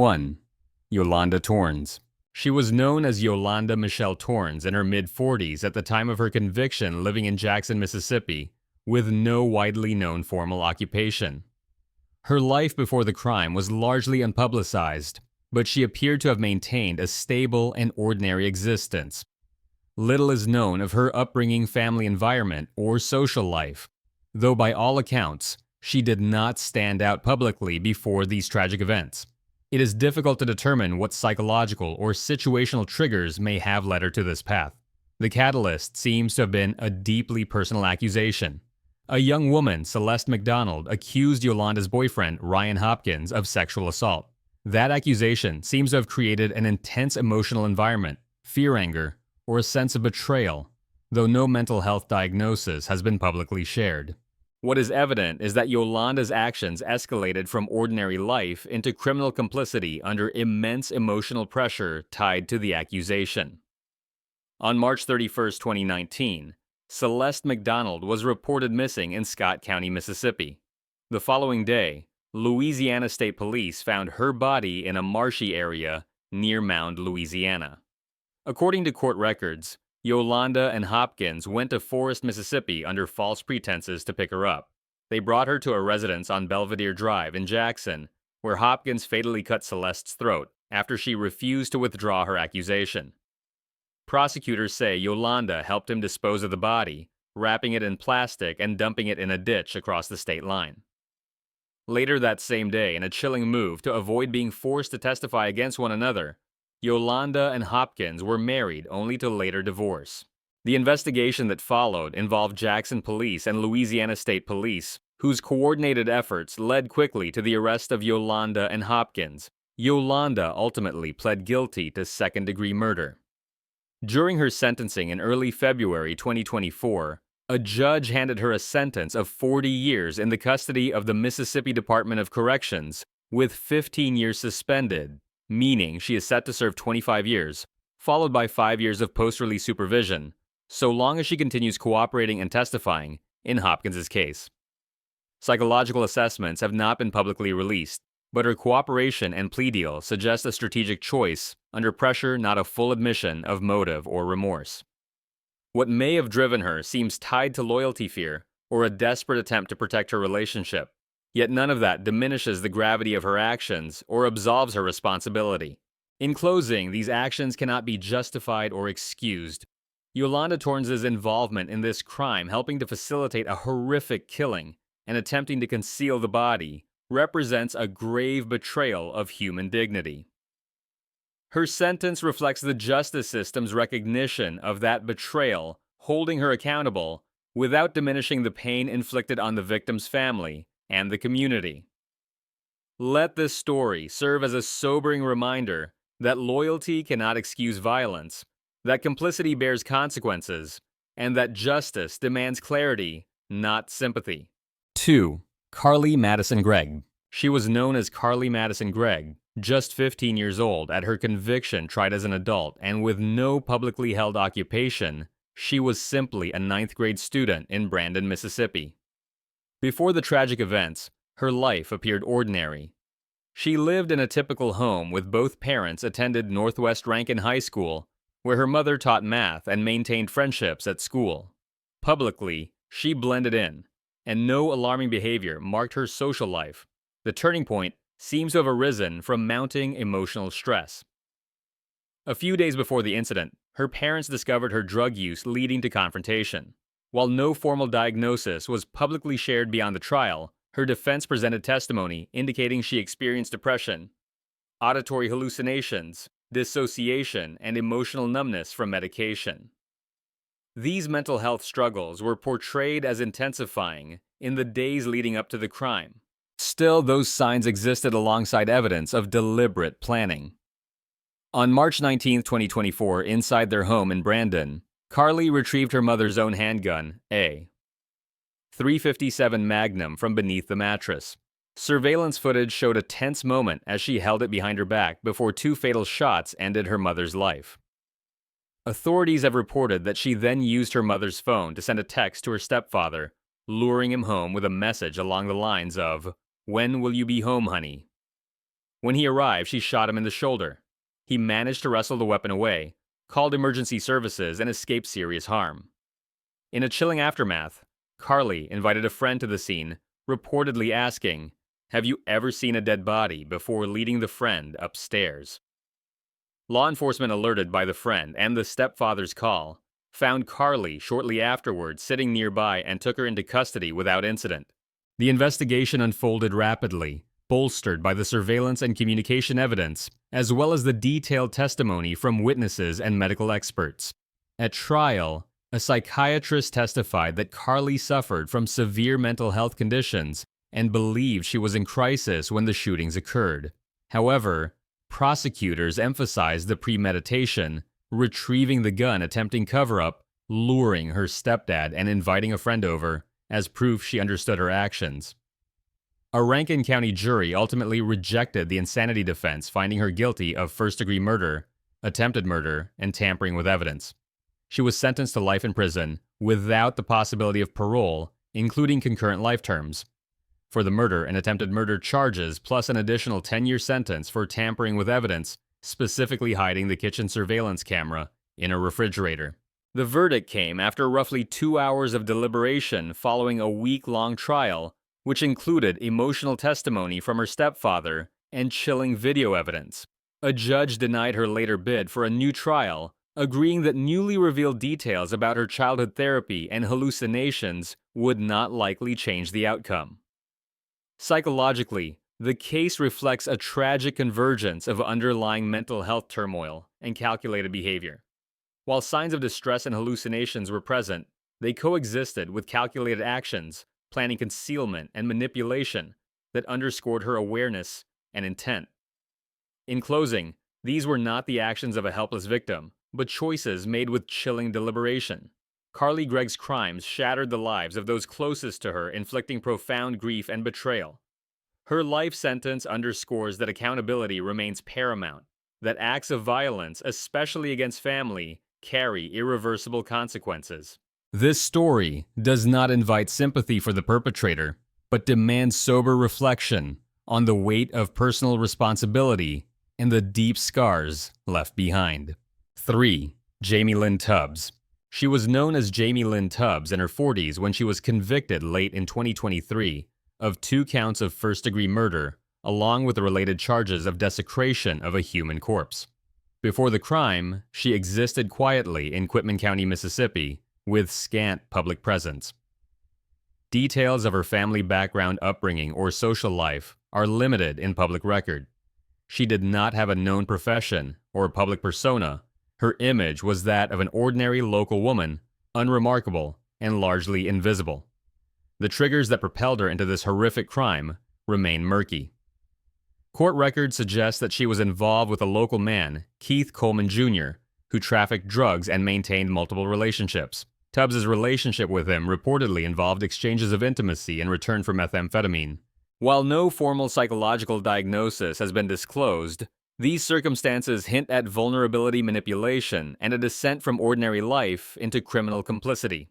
1. Yolanda Torns. She was known as Yolanda Michelle Torns in her mid-40s at the time of her conviction, living in Jackson, Mississippi, with no widely known formal occupation. Her life before the crime was largely unpublicized, but she appeared to have maintained a stable and ordinary existence. Little is known of her upbringing, family environment, or social life, though by all accounts, she did not stand out publicly before these tragic events. It is difficult to determine what psychological or situational triggers may have led her to this path. The catalyst seems to have been a deeply personal accusation. A young woman, Celeste McDonald, accused Yolanda's boyfriend, Ryan Hopkins, of sexual assault. That accusation seems to have created an intense emotional environment, fear, anger, or a sense of betrayal, though no mental health diagnosis has been publicly shared. What is evident is that Yolanda's actions escalated from ordinary life into criminal complicity under immense emotional pressure tied to the accusation. On March 31, 2019, Celeste McDonald was reported missing in Scott County, Mississippi. The following day, Louisiana State Police found her body in a marshy area near Mound, Louisiana. According to court records, Yolanda and Hopkins went to Forest, Mississippi under false pretenses to pick her up. They brought her to a residence on Belvedere Drive in Jackson, where Hopkins fatally cut Celeste's throat after she refused to withdraw her accusation. Prosecutors say Yolanda helped him dispose of the body, wrapping it in plastic and dumping it in a ditch across the state line. Later that same day, in a chilling move to avoid being forced to testify against one another, Yolanda and Hopkins were married only to later divorce. The investigation that followed involved Jackson Police and Louisiana State Police, whose coordinated efforts led quickly to the arrest of Yolanda and Hopkins. Yolanda ultimately pled guilty to second-degree murder. During her sentencing in early February 2024, a judge handed her a sentence of 40 years in the custody of the Mississippi Department of Corrections, with 15 years suspended, meaning she is set to serve 25 years, followed by 5 years of post-release supervision, so long as she continues cooperating and testifying in Hopkins' case. Psychological assessments have not been publicly released, but her cooperation and plea deal suggest a strategic choice, under pressure, not a full admission of motive or remorse. What may have driven her seems tied to loyalty fear or a desperate attempt to protect her relationship, yet none of that diminishes the gravity of her actions or absolves her responsibility. In closing, these actions cannot be justified or excused. Yolanda Torns' involvement in this crime, helping to facilitate a horrific killing and attempting to conceal the body, represents a grave betrayal of human dignity. Her sentence reflects the justice system's recognition of that betrayal, holding her accountable without diminishing the pain inflicted on the victim's family and the community. Let this story serve as a sobering reminder that loyalty cannot excuse violence, that complicity bears consequences, and that justice demands clarity, not sympathy. 2. Carly Madison Gregg. She was known as Carly Madison Gregg, just 15 years old at her conviction, tried as an adult, and with no publicly held occupation. She was simply a 9th grade student in Brandon, Mississippi. Before the tragic events, her life appeared ordinary. She lived in a typical home with both parents attended Northwest Rankin High School, where her mother taught math and maintained friendships at school. Publicly, she blended in, and no alarming behavior marked her social life. The turning point seems to have arisen from mounting emotional stress. A few days before the incident, her parents discovered her drug use, leading to confrontation. While no formal diagnosis was publicly shared beyond the trial, her defense presented testimony indicating she experienced depression, auditory hallucinations, dissociation, and emotional numbness from medication. These mental health struggles were portrayed as intensifying in the days leading up to the crime. Still, those signs existed alongside evidence of deliberate planning. On March 19, 2024, inside their home in Brandon, Carly retrieved her mother's own handgun, a .357 Magnum, from beneath the mattress. Surveillance footage showed a tense moment as she held it behind her back before 2 fatal shots ended her mother's life. Authorities have reported that she then used her mother's phone to send a text to her stepfather, luring him home with a message along the lines of, "When will you be home, honey?" When he arrived, she shot him in the shoulder. He managed to wrestle the weapon away, called emergency services, and escaped serious harm. In a chilling aftermath, Carly invited a friend to the scene, reportedly asking, "Have you ever seen a dead body?" before leading the friend upstairs. Law enforcement, alerted by the friend and the stepfather's call, found Carly shortly afterwards sitting nearby and took her into custody without incident. The investigation unfolded rapidly, bolstered by the surveillance and communication evidence, as well as the detailed testimony from witnesses and medical experts. At trial, a psychiatrist testified that Carly suffered from severe mental health conditions and believed she was in crisis when the shootings occurred. However, prosecutors emphasized the premeditation, retrieving the gun, attempting cover-up, luring her stepdad, and inviting a friend over as proof she understood her actions. A Rankin County jury ultimately rejected the insanity defense, finding her guilty of first-degree murder, attempted murder, and tampering with evidence. She was sentenced to life in prison without the possibility of parole, including concurrent life terms, for the murder and attempted murder charges, plus an additional 10-year sentence for tampering with evidence, specifically hiding the kitchen surveillance camera in a refrigerator. The verdict came after roughly 2 hours of deliberation following a week-long trial, which included emotional testimony from her stepfather and chilling video evidence. A judge denied her later bid for a new trial, agreeing that newly revealed details about her childhood therapy and hallucinations would not likely change the outcome. Psychologically, the case reflects a tragic convergence of underlying mental health turmoil and calculated behavior. While signs of distress and hallucinations were present, they coexisted with calculated actions, planning concealment and manipulation that underscored her awareness and intent. In closing, these were not the actions of a helpless victim, but choices made with chilling deliberation. Carly Gregg's crimes shattered the lives of those closest to her, inflicting profound grief and betrayal. Her life sentence underscores that accountability remains paramount, that acts of violence, especially against family, carry irreversible consequences. This story does not invite sympathy for the perpetrator, but demands sober reflection on the weight of personal responsibility and the deep scars left behind. 3. Jayme Lynn Tubbs. She was known as Jayme Lynn Tubbs in her 40s when she was convicted late in 2023 of 2 counts of first-degree murder, along with the related charges of desecration of a human corpse. Before the crime, she existed quietly in Quitman County, Mississippi, with scant public presence. Details of her family background, upbringing, or social life are limited in public record. She did not have a known profession or public persona. Her image was that of an ordinary local woman, unremarkable and largely invisible. The triggers that propelled her into this horrific crime remain murky. Court records suggest that she was involved with a local man, Keith Coleman Jr., who trafficked drugs and maintained multiple relationships. Tubbs' relationship with him reportedly involved exchanges of intimacy in return for methamphetamine. While no formal psychological diagnosis has been disclosed, these circumstances hint at vulnerability manipulation and a descent from ordinary life into criminal complicity.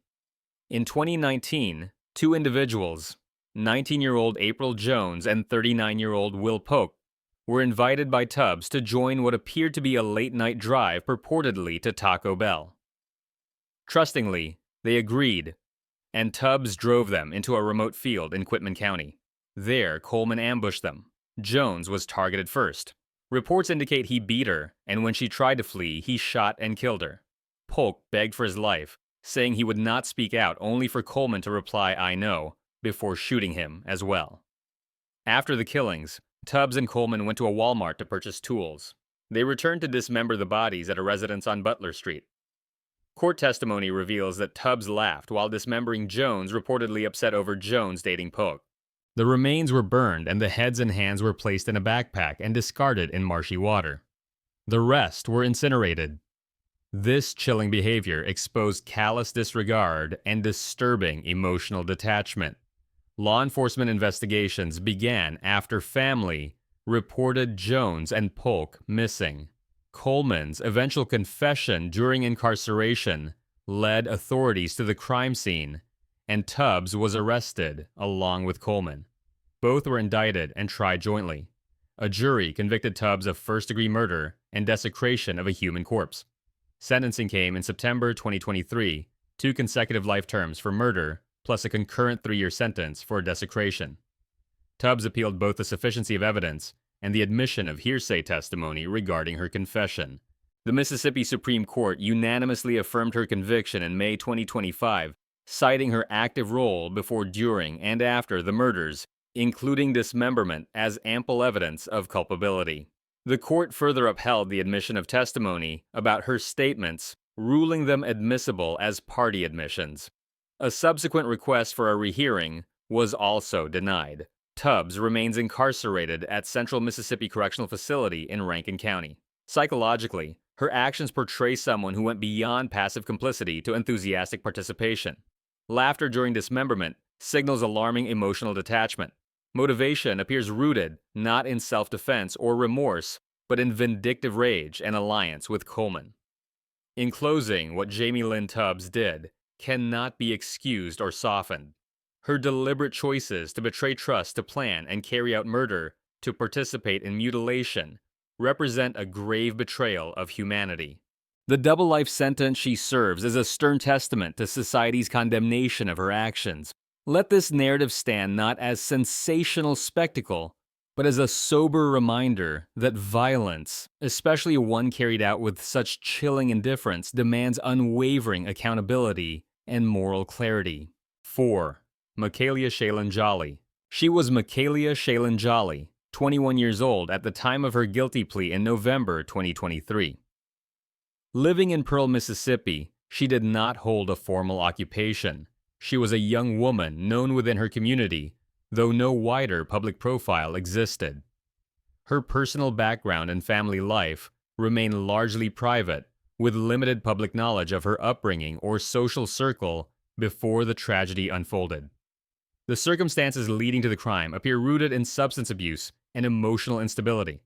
In 2019, 2 individuals, 19-year-old April Jones and 39-year-old Will Polk, were invited by Tubbs to join what appeared to be a late-night drive purportedly to Taco Bell. Trustingly, they agreed, and Tubbs drove them into a remote field in Quitman County. There, Coleman ambushed them. Jones was targeted first. Reports indicate he beat her, and when she tried to flee, he shot and killed her. Polk begged for his life, saying he would not speak out, only for Coleman to reply, "I know," before shooting him as well. After the killings, Tubbs and Coleman went to a Walmart to purchase tools. They returned to dismember the bodies at a residence on Butler Street. Court testimony reveals that Tubbs laughed while dismembering Jones, reportedly upset over Jones dating Polk. The remains were burned and the heads and hands were placed in a backpack and discarded in marshy water. The rest were incinerated. This chilling behavior exposed callous disregard and disturbing emotional detachment. Law enforcement investigations began after family reported Jones and Polk missing. Coleman's eventual confession during incarceration led authorities to the crime scene, and Tubbs was arrested along with Coleman. Both were indicted and tried jointly. A jury convicted Tubbs of first-degree murder and desecration of a human corpse. Sentencing came in September 2023, 2 consecutive life terms for murder, plus a concurrent 3-year sentence for desecration. Tubbs appealed both the sufficiency of evidence and the admission of hearsay testimony regarding her confession. The Mississippi Supreme Court unanimously affirmed her conviction in May 2025, citing her active role before, during, and after the murders, including dismemberment, as ample evidence of culpability. The court further upheld the admission of testimony about her statements, ruling them admissible as party admissions. A subsequent request for a rehearing was also denied. Tubbs remains incarcerated at Central Mississippi Correctional Facility in Rankin County. Psychologically, her actions portray someone who went beyond passive complicity to enthusiastic participation. Laughter during dismemberment signals alarming emotional detachment. Motivation appears rooted not in self-defense or remorse, but in vindictive rage and alliance with Coleman. In closing, what Jayme Lynn Tubbs did cannot be excused or softened. Her deliberate choices to betray trust, to plan and carry out murder, to participate in mutilation, represent a grave betrayal of humanity. The double life sentence she serves is a stern testament to society's condemnation of her actions. Let this narrative stand not as sensational spectacle, but as a sober reminder that violence, especially one carried out with such chilling indifference, demands unwavering accountability and moral clarity. 4. Makaylia Shaylynn Jolley. She was Makaylia Shaylynn Jolley, 21 years old at the time of her guilty plea in November 2023. Living in Pearl, Mississippi, she did not hold a formal occupation. She was a young woman known within her community, though no wider public profile existed. Her personal background and family life remain largely private, with limited public knowledge of her upbringing or social circle before the tragedy unfolded. The circumstances leading to the crime appear rooted in substance abuse and emotional instability.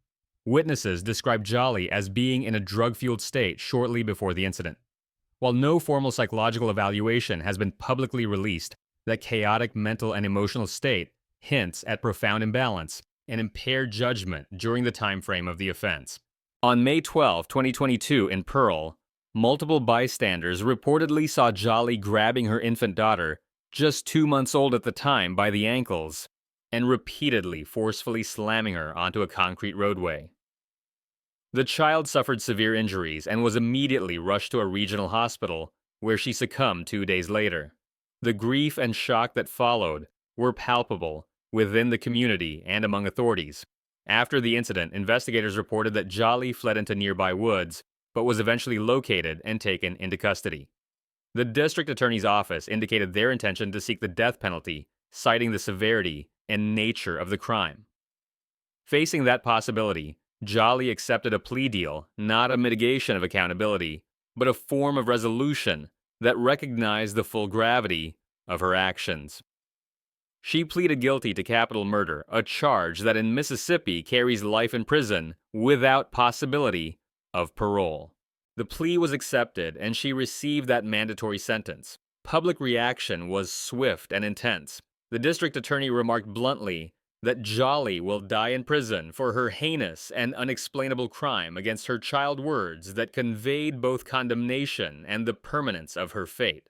Witnesses describe Jolley as being in a drug-fueled state shortly before the incident. While no formal psychological evaluation has been publicly released, that chaotic mental and emotional state hints at profound imbalance and impaired judgment during the time frame of the offense. On May 12, 2022 in Pearl, multiple bystanders reportedly saw Jolley grabbing her infant daughter, just 2 months old at the time, by the ankles, and repeatedly forcefully slamming her onto a concrete roadway. The child suffered severe injuries and was immediately rushed to a regional hospital, where she succumbed 2 days later. The grief and shock that followed were palpable within the community and among authorities. After the incident, investigators reported that Jolley fled into nearby woods, but was eventually located and taken into custody. The district attorney's office indicated their intention to seek the death penalty, citing the severity and nature of the crime. Facing that possibility, Jolley accepted a plea deal, not a mitigation of accountability, but a form of resolution that recognized the full gravity of her actions. She pleaded guilty to capital murder, a charge that in Mississippi carries life in prison without possibility of parole. The plea was accepted, and she received that mandatory sentence. Public reaction was swift and intense. The district attorney remarked bluntly that Jolley will die in prison for her heinous and unexplainable crime against her child, words that conveyed both condemnation and the permanence of her fate.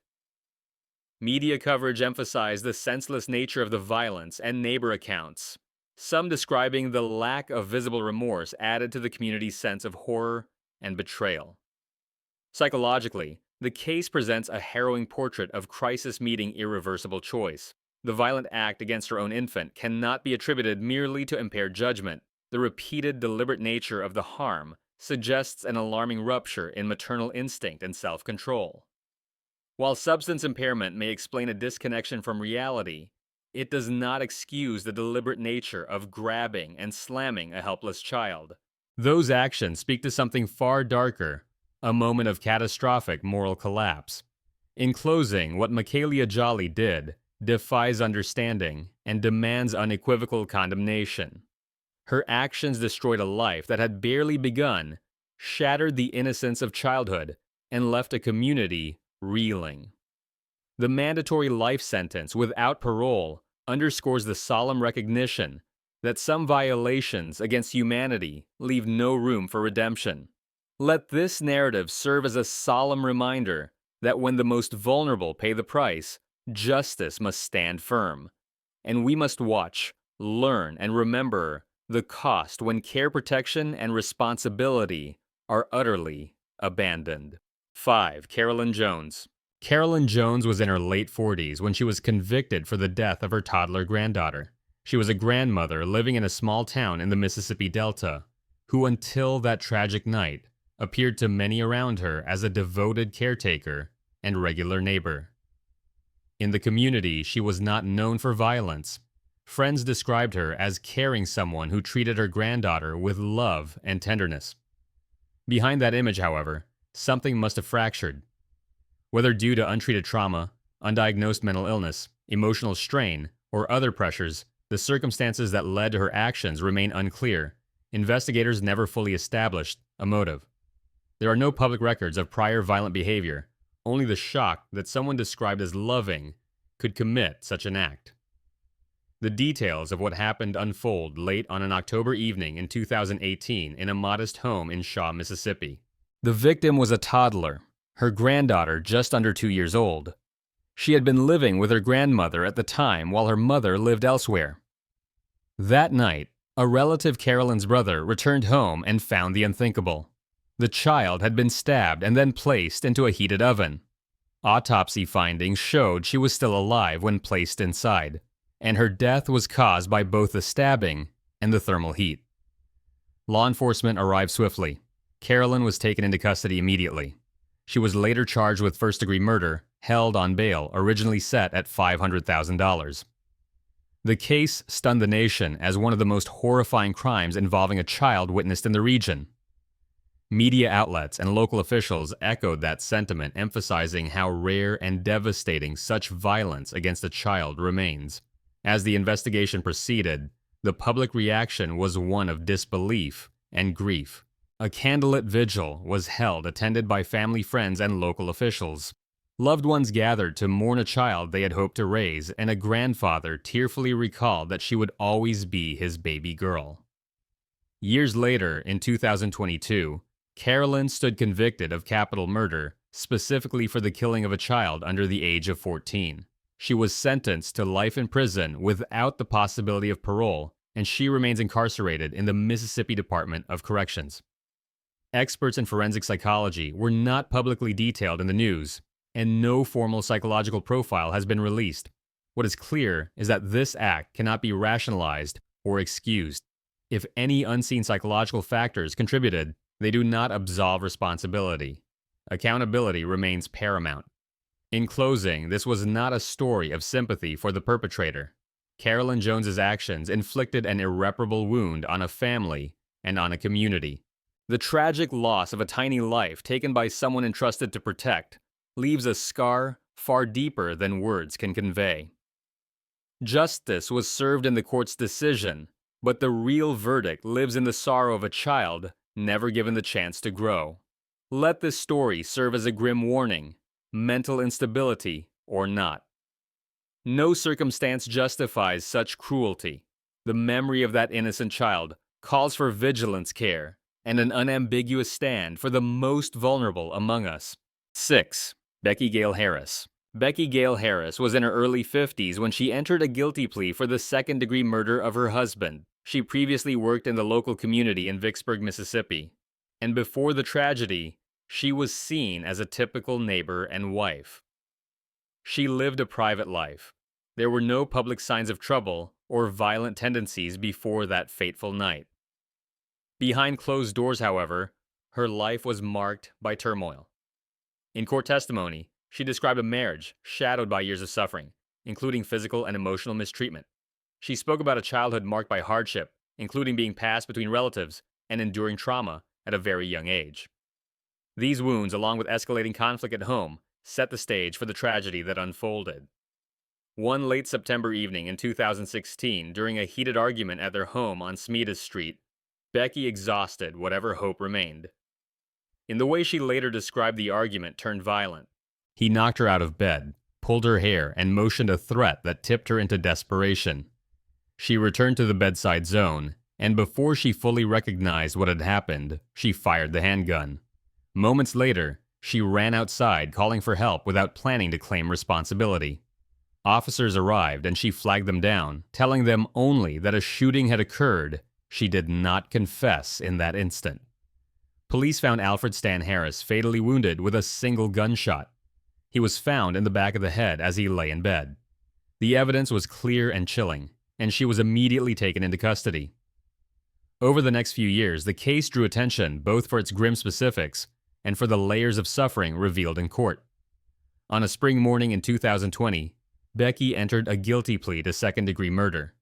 Media coverage emphasized the senseless nature of the violence, and neighbor accounts, some describing the lack of visible remorse, added to the community's sense of horror and betrayal. Psychologically, the case presents a harrowing portrait of crisis meeting irreversible choice. The violent act against her own infant cannot be attributed merely to impaired judgment. The repeated, deliberate nature of the harm suggests an alarming rupture in maternal instinct and self-control. While substance impairment may explain a disconnection from reality, it does not excuse the deliberate nature of grabbing and slamming a helpless child. Those actions speak to something far darker, a moment of catastrophic moral collapse. In closing, what Makaylia Jolley did defies understanding and demands unequivocal condemnation. Her actions destroyed a life that had barely begun, shattered the innocence of childhood, and left a community reeling. The mandatory life sentence without parole underscores the solemn recognition that some violations against humanity leave no room for redemption. Let this narrative serve as a solemn reminder that when the most vulnerable pay the price, justice must stand firm. And we must watch, learn, and remember the cost when care, protection, and responsibility are utterly abandoned. 5. Carolyn Jones. Carolyn Jones was in her late 40s when she was convicted for the death of her toddler granddaughter. She was a grandmother living in a small town in the Mississippi Delta, who until that tragic night appeared to many around her as a devoted caretaker and regular neighbor. In the community, she was not known for violence. Friends described her as caring someone who treated her granddaughter with love and tenderness. Behind that image, however, something must have fractured. Whether due to untreated trauma, undiagnosed mental illness, emotional strain, or other pressures, the circumstances that led to her actions remain unclear. Investigators never fully established a motive. There are no public records of prior violent behavior, only the shock that someone described as loving could commit such an act. The details of what happened unfold late on an October evening in 2018 in a modest home in Shaw, Mississippi. The victim was a toddler, her granddaughter just under 2 years old. She had been living with her grandmother at the time while her mother lived elsewhere. That night, a relative, Carolyn's brother, returned home and found the unthinkable. The child had been stabbed and then placed into a heated oven. Autopsy findings showed she was still alive when placed inside, and her death was caused by both the stabbing and the thermal heat. Law enforcement arrived swiftly. Carolyn was taken into custody immediately. She was later charged with first-degree murder, held on bail originally set at $500,000. The case stunned the nation as one of the most horrifying crimes involving a child witnessed in the region. Media outlets and local officials echoed that sentiment, emphasizing how rare and devastating such violence against a child remains. As the investigation proceeded, the public reaction was one of disbelief and grief. A candlelit vigil was held, attended by family, friends, and local officials. Loved ones gathered to mourn a child they had hoped to raise, and a grandfather tearfully recalled that she would always be his baby girl. Years later, in 2022, Carolyn stood convicted of capital murder, specifically for the killing of a child under the age of 14. She was sentenced to life in prison without the possibility of parole, and she remains incarcerated in the Mississippi Department of Corrections. Experts in forensic psychology were not publicly detailed in the news, and no formal psychological profile has been released. What is clear is that this act cannot be rationalized or excused. If any unseen psychological factors contributed, they do not absolve responsibility. Accountability remains paramount. In closing, this was not a story of sympathy for the perpetrator. Carolyn Jones's actions inflicted an irreparable wound on a family and on a community. The tragic loss of a tiny life taken by someone entrusted to protect leaves a scar far deeper than words can convey. Justice was served in the court's decision, but the real verdict lives in the sorrow of a child never given the chance to grow. Let this story serve as a grim warning, mental instability or not. No circumstance justifies such cruelty. The memory of that innocent child calls for vigilance, care, and an unambiguous stand for the most vulnerable among us. 6. Becky Gail Harris. Becky Gail Harris was in her early 50s when she entered a guilty plea for the second-degree murder of her husband. She previously worked in the local community in Vicksburg, Mississippi, and before the tragedy, she was seen as a typical neighbor and wife. She lived a private life. There were no public signs of trouble or violent tendencies before that fateful night. Behind closed doors, however, her life was marked by turmoil. In court testimony, she described a marriage shadowed by years of suffering, including physical and emotional mistreatment. She spoke about a childhood marked by hardship, including being passed between relatives and enduring trauma at a very young age. These wounds, along with escalating conflict at home, set the stage for the tragedy that unfolded. One late September evening in 2016, during a heated argument at their home on Smedes Street, Becky exhausted whatever hope remained. In the way she later described the argument turned violent. He knocked her out of bed, pulled her hair, and motioned a threat that tipped her into desperation. She returned to the bedside zone, and before she fully recognized what had happened, she fired the handgun. Moments later, she ran outside calling for help without planning to claim responsibility. Officers arrived and she flagged them down, telling them only that a shooting had occurred. She did not confess in that instant. Police found Alfred Stan Harris fatally wounded with a single gunshot. He was found in the back of the head as he lay in bed. The evidence was clear and chilling, and she was immediately taken into custody. Over the next few years, the case drew attention both for its grim specifics and for the layers of suffering revealed in court. On a spring morning in 2020, Becky entered a guilty plea to second-degree murder.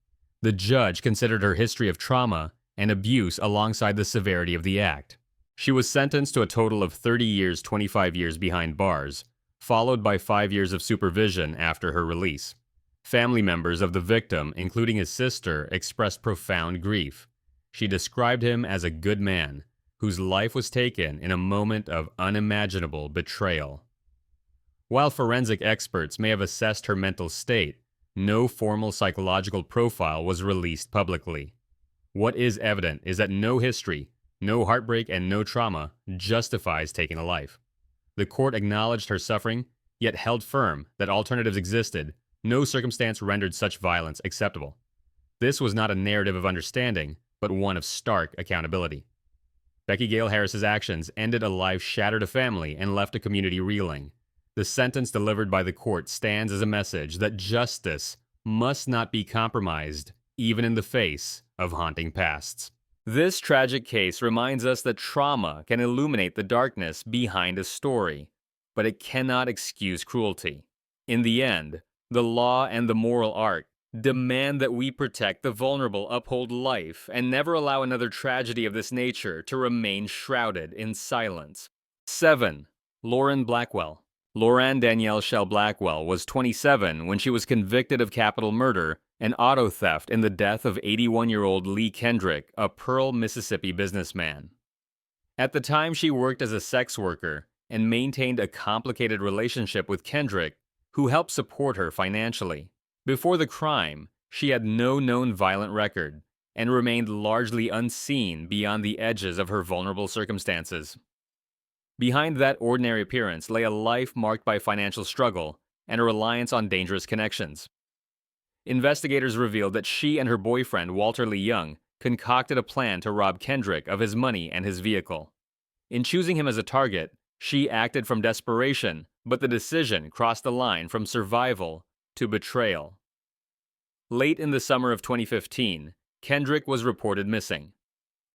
The judge considered her history of trauma and abuse alongside the severity of the act. She was sentenced to a total of 30 years, 25 years behind bars, followed by 5 years of supervision after her release. Family members of the victim, including his sister, expressed profound grief. She described him as a good man, whose life was taken in a moment of unimaginable betrayal. While forensic experts may have assessed her mental state, no formal psychological profile was released publicly. What is evident is that no history, no heartbreak, and no trauma justifies taking a life. The court acknowledged her suffering, yet held firm that alternatives existed. No circumstance rendered such violence acceptable. This was not a narrative of understanding, but one of stark accountability. Becky Gail Harris's actions ended a life, shattered a family, and left a community reeling. The sentence delivered by the court stands as a message that justice must not be compromised, even in the face of haunting pasts. This tragic case reminds us that trauma can illuminate the darkness behind a story, but it cannot excuse cruelty. In the end, the law and the moral arc demand that we protect the vulnerable, uphold life, and never allow another tragedy of this nature to remain shrouded in silence. 7. Loran Blackwell. Loran Danielle Shell Blackwell was 27 when she was convicted of capital murder and auto theft in the death of 81-year-old Leigh Kendrick, a Pearl, Mississippi businessman. At the time, she worked as a sex worker and maintained a complicated relationship with Kendrick, who helped support her financially. Before the crime, she had no known violent record and remained largely unseen beyond the edges of her vulnerable circumstances. Behind that ordinary appearance lay a life marked by financial struggle and a reliance on dangerous connections. Investigators revealed that she and her boyfriend, Walter Lee Young, concocted a plan to rob Kendrick of his money and his vehicle. In choosing him as a target, she acted from desperation, but the decision crossed the line from survival to betrayal. Late in the summer of 2015, Kendrick was reported missing.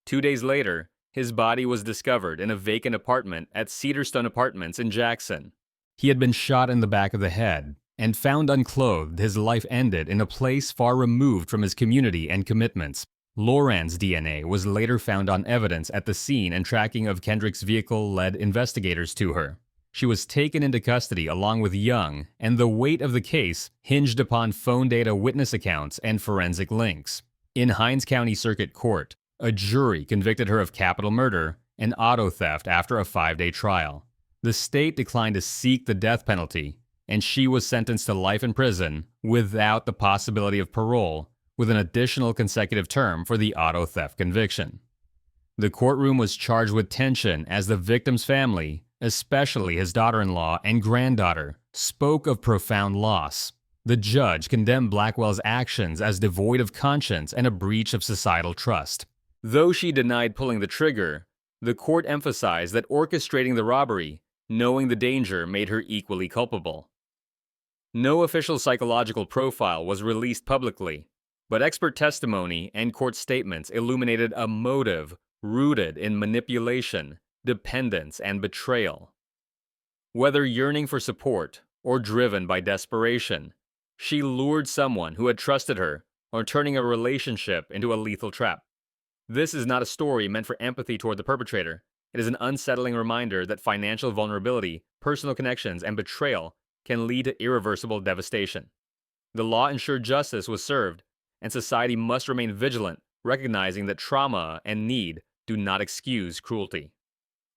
2 days later, his body was discovered in a vacant apartment at Cedarstone Apartments in Jackson. He had been shot in the back of the head, and found unclothed, his life ended in a place far removed from his community and commitments. Loran's DNA was later found on evidence at the scene, and tracking of Kendrick's vehicle led investigators to her. She was taken into custody along with Young, and the weight of the case hinged upon phone data, witness accounts, and forensic links. In Hinds County Circuit Court, a jury convicted her of capital murder and auto theft after a 5-day trial. The state declined to seek the death penalty, and she was sentenced to life in prison without the possibility of parole, with an additional consecutive term for the auto theft conviction. The courtroom was charged with tension as the victim's family, especially his daughter-in-law and granddaughter, spoke of profound loss. The judge condemned Blackwell's actions as devoid of conscience and a breach of societal trust. Though she denied pulling the trigger, the court emphasized that orchestrating the robbery, knowing the danger, made her equally culpable. No official psychological profile was released publicly, but expert testimony and court statements illuminated a motive rooted in manipulation, dependence, and betrayal. Whether yearning for support or driven by desperation, she lured someone who had trusted her, or turning a relationship into a lethal trap. This is not a story meant for empathy toward the perpetrator. It is an unsettling reminder that financial vulnerability, personal connections, and betrayal can lead to irreversible devastation. The law ensured justice was served, and society must remain vigilant, recognizing that trauma and need do not excuse cruelty.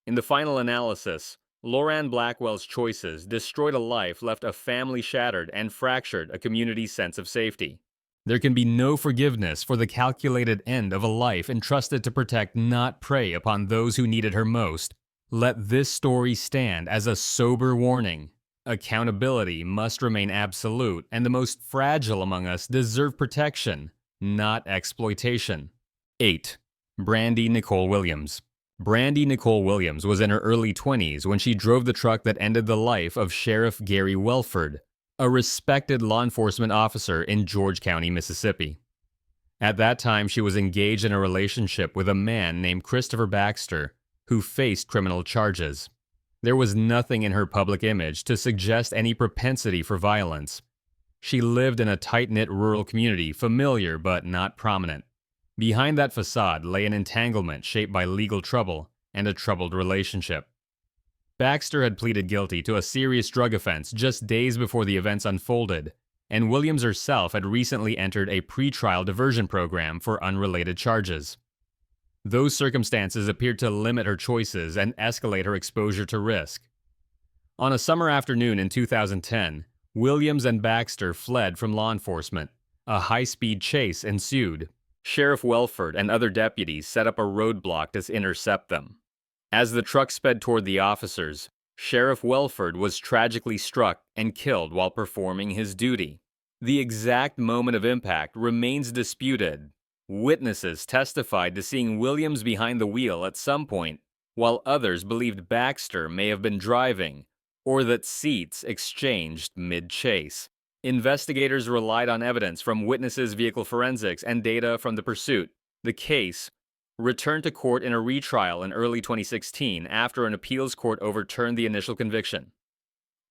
In the final analysis, Loran Blackwell's choices destroyed a life, left a family shattered, and fractured a community's sense of safety. There can be no forgiveness for the calculated end of a life entrusted to protect, not prey upon those who needed her most. Let this story stand as a sober warning. Accountability must remain absolute, and the most fragile among us deserve protection, not exploitation. 8. Brandy Nicole Williams. Brandy Nicole Williams was in her early 20s when she drove the truck that ended the life of Sheriff Gary Welford, a respected law enforcement officer in George County, Mississippi. At that time, she was engaged in a relationship with a man named Christopher Baxter, who faced criminal charges. There was nothing in her public image to suggest any propensity for violence. She lived in a tight-knit rural community, familiar but not prominent. Behind that facade lay an entanglement shaped by legal trouble and a troubled relationship. Baxter had pleaded guilty to a serious drug offense just days before the events unfolded, and Williams herself had recently entered a pretrial diversion program for unrelated charges. Those circumstances appeared to limit her choices and escalate her exposure to risk. On a summer afternoon in 2010, Williams and Baxter fled from law enforcement. A high-speed chase ensued. Sheriff Welford and other deputies set up a roadblock to intercept them. As the truck sped toward the officers, Sheriff Welford was tragically struck and killed while performing his duty. The exact moment of impact remains disputed. Witnesses testified to seeing Williams behind the wheel at some point, while others believed Baxter may have been driving, or that seats exchanged mid-chase. Investigators relied on evidence from witnesses' vehicle forensics and data from the pursuit. The case returned to court in a retrial in early 2016 after an appeals court overturned the initial conviction.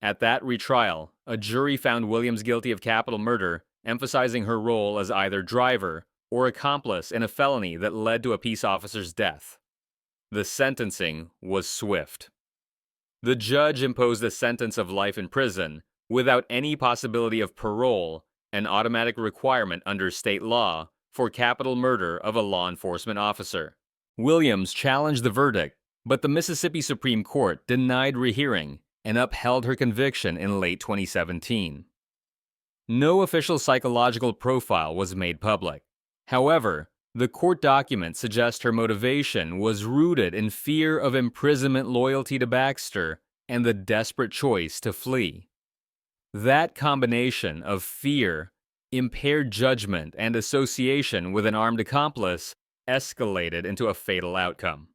At that retrial, a jury found Williams guilty of capital murder, emphasizing her role as either driver or accomplice in a felony that led to a peace officer's death. The sentencing was swift. The judge imposed a sentence of life in prison without any possibility of parole, an automatic requirement under state law, for capital murder of a law enforcement officer. Williams challenged the verdict, but the Mississippi Supreme Court denied rehearing and upheld her conviction in late 2017. No official psychological profile was made public. However, the court documents suggest her motivation was rooted in fear of imprisonment, loyalty to Baxter, and the desperate choice to flee. That combination of fear, impaired judgment, and association with an armed accomplice escalated into a fatal outcome.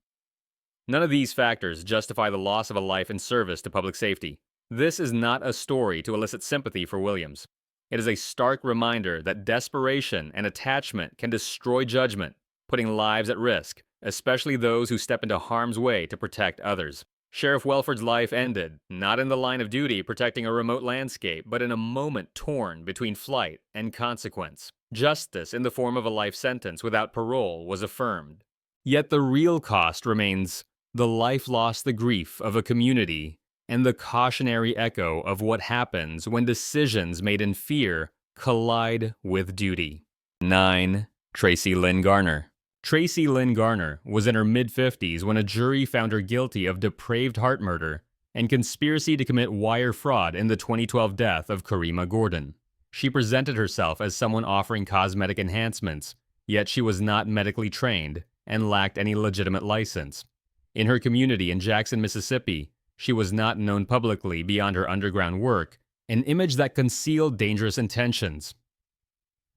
None of these factors justify the loss of a life in service to public safety. This is not a story to elicit sympathy for Williams. It is a stark reminder that desperation and attachment can destroy judgment, putting lives at risk, especially those who step into harm's way to protect others. Sheriff Welford's life ended, not in the line of duty protecting a remote landscape, but in a moment torn between flight and consequence. Justice in the form of a life sentence without parole was affirmed. Yet the real cost remains the life loss, the grief of a community, and the cautionary echo of what happens when decisions made in fear collide with duty. 9. Tracey Lynn Garner. Tracey Lynn Garner was in her mid-50s when a jury found her guilty of depraved heart murder and conspiracy to commit wire fraud in the 2012 death of Karima Gordon. She presented herself as someone offering cosmetic enhancements, yet she was not medically trained and lacked any legitimate license. In her community in Jackson, Mississippi, she was not known publicly beyond her underground work, an image that concealed dangerous intentions.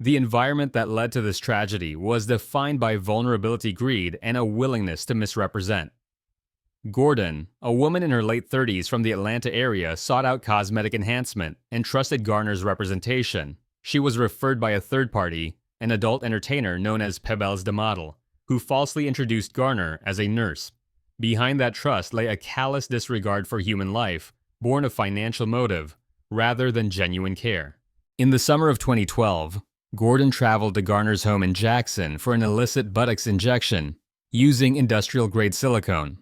The environment that led to this tragedy was defined by vulnerability, greed, and a willingness to misrepresent. Gordon, a woman in her late 30s from the Atlanta area, sought out cosmetic enhancement and trusted Garner's representation. She was referred by a third party, an adult entertainer known as Pebbles the Model, who falsely introduced Garner as a nurse. Behind that trust lay a callous disregard for human life, born of financial motive, rather than genuine care. In the summer of 2012, Gordon traveled to Garner's home in Jackson for an illicit buttocks injection, using industrial-grade silicone.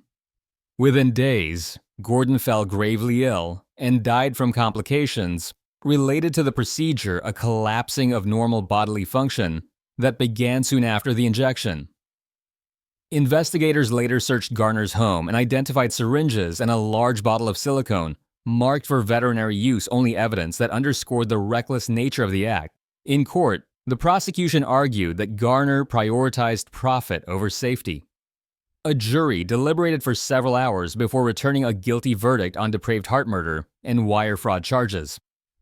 Within days, Gordon fell gravely ill and died from complications related to the procedure, a collapsing of normal bodily function that began soon after the injection. Investigators later searched Garner's home and identified syringes and a large bottle of silicone, marked for veterinary use, only evidence that underscored the reckless nature of the act. In court, The prosecution argued that Garner prioritized profit over safety. A jury deliberated for several hours before returning a guilty verdict on depraved heart murder and wire fraud charges.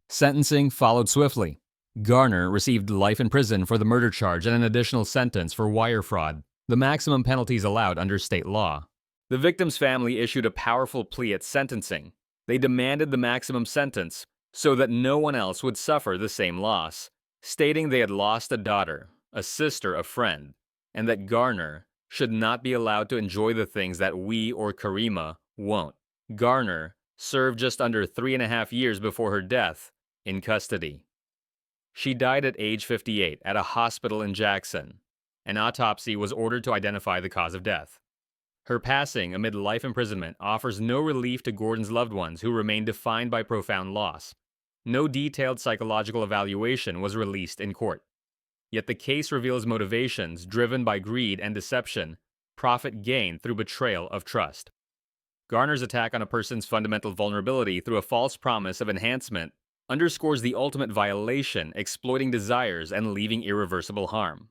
Sentencing followed swiftly. Garner received life in prison for the murder charge and an additional sentence for wire fraud, the maximum penalties allowed under state law. The victim's family issued a powerful plea at sentencing. They demanded the maximum sentence so that no one else would suffer the same loss, stating they had lost a daughter, a sister, a friend, and that Garner should not be allowed to enjoy the things that we or Karima won't. Garner served just under 3.5 years before her death in custody. She died at age 58 at a hospital in Jackson. An autopsy was ordered to identify the cause of death. Her passing amid life imprisonment offers no relief to Gordon's loved ones who remain defined by profound loss. No detailed psychological evaluation was released in court. Yet the case reveals motivations driven by greed and deception, profit gained through betrayal of trust. Garner's attack on a person's fundamental vulnerability through a false promise of enhancement underscores the ultimate violation, exploiting desires and leaving irreversible harm.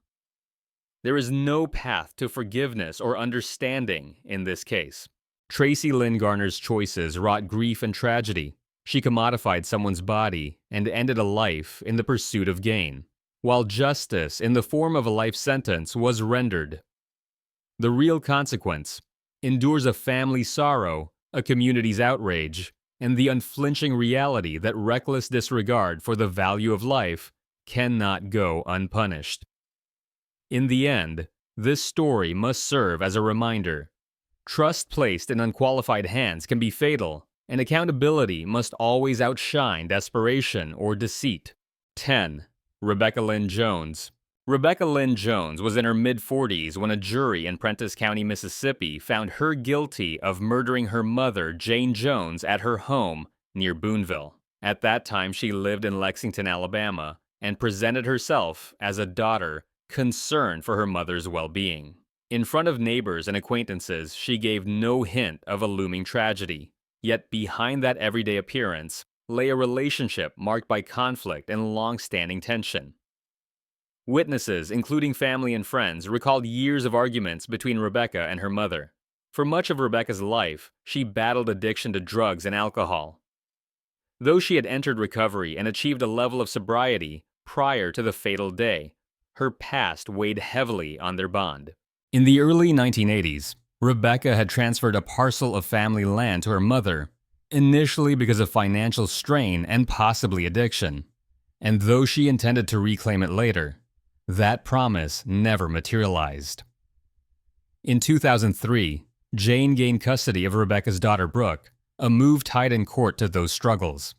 There is no path to forgiveness or understanding in this case. Tracey Lynn Garner's choices wrought grief and tragedy. She commodified someone's body and ended a life in the pursuit of gain, while justice in the form of a life sentence was rendered. The real consequence endures a family's sorrow, a community's outrage, and the unflinching reality that reckless disregard for the value of life cannot go unpunished. In the end, this story must serve as a reminder. Trust placed in unqualified hands can be fatal, and accountability must always outshine desperation or deceit. 10. Rebecca Lynn Jones. Rebecca Lynn Jones was in her mid-40s when a jury in Prentiss County, Mississippi found her guilty of murdering her mother, Jane Jones, at her home near Boonville. At that time, she lived in Lexington, Alabama, and presented herself as a daughter concerned for her mother's well-being. In front of neighbors and acquaintances, she gave no hint of a looming tragedy. Yet behind that everyday appearance lay a relationship marked by conflict and long-standing tension. Witnesses, including family and friends, recalled years of arguments between Rebecca and her mother. For much of Rebecca's life, she battled addiction to drugs and alcohol. Though she had entered recovery and achieved a level of sobriety prior to the fatal day, her past weighed heavily on their bond. In the early 1980s, Rebecca had transferred a parcel of family land to her mother, initially because of financial strain and possibly addiction. And though she intended to reclaim it later, that promise never materialized. In 2003, Jane gained custody of Rebecca's daughter Brooke, a move tied in court to those struggles.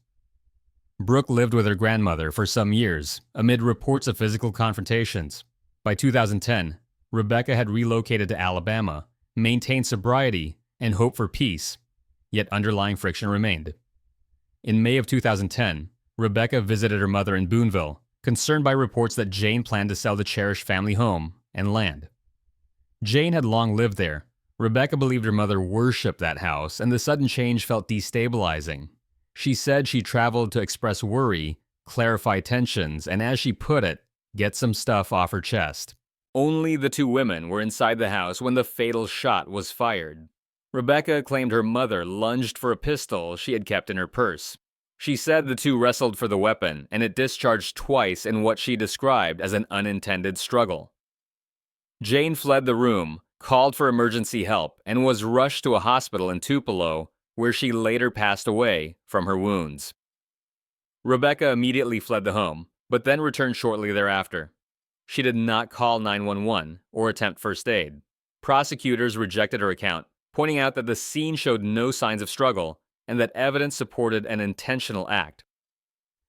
Brooke lived with her grandmother for some years, amid reports of physical confrontations. By 2010, Rebecca had relocated to Alabama, maintained sobriety, and hoped for peace, yet underlying friction remained. In May of 2010, Rebecca visited her mother in Boonville, concerned by reports that Jane planned to sell the cherished family home and land. Jane had long lived there. Rebecca believed her mother worshipped that house, and the sudden change felt destabilizing. She said she traveled to express worry, clarify tensions, and as she put it, get some stuff off her chest. Only the two women were inside the house when the fatal shot was fired. Rebecca claimed her mother lunged for a pistol she had kept in her purse. She said the two wrestled for the weapon, and it discharged twice in what she described as an unintended struggle. Jane fled the room, called for emergency help, and was rushed to a hospital in Tupelo, where she later passed away from her wounds. Rebecca immediately fled the home, but then returned shortly thereafter. She did not call 911 or attempt first aid. Prosecutors rejected her account, pointing out that the scene showed no signs of struggle and that evidence supported an intentional act.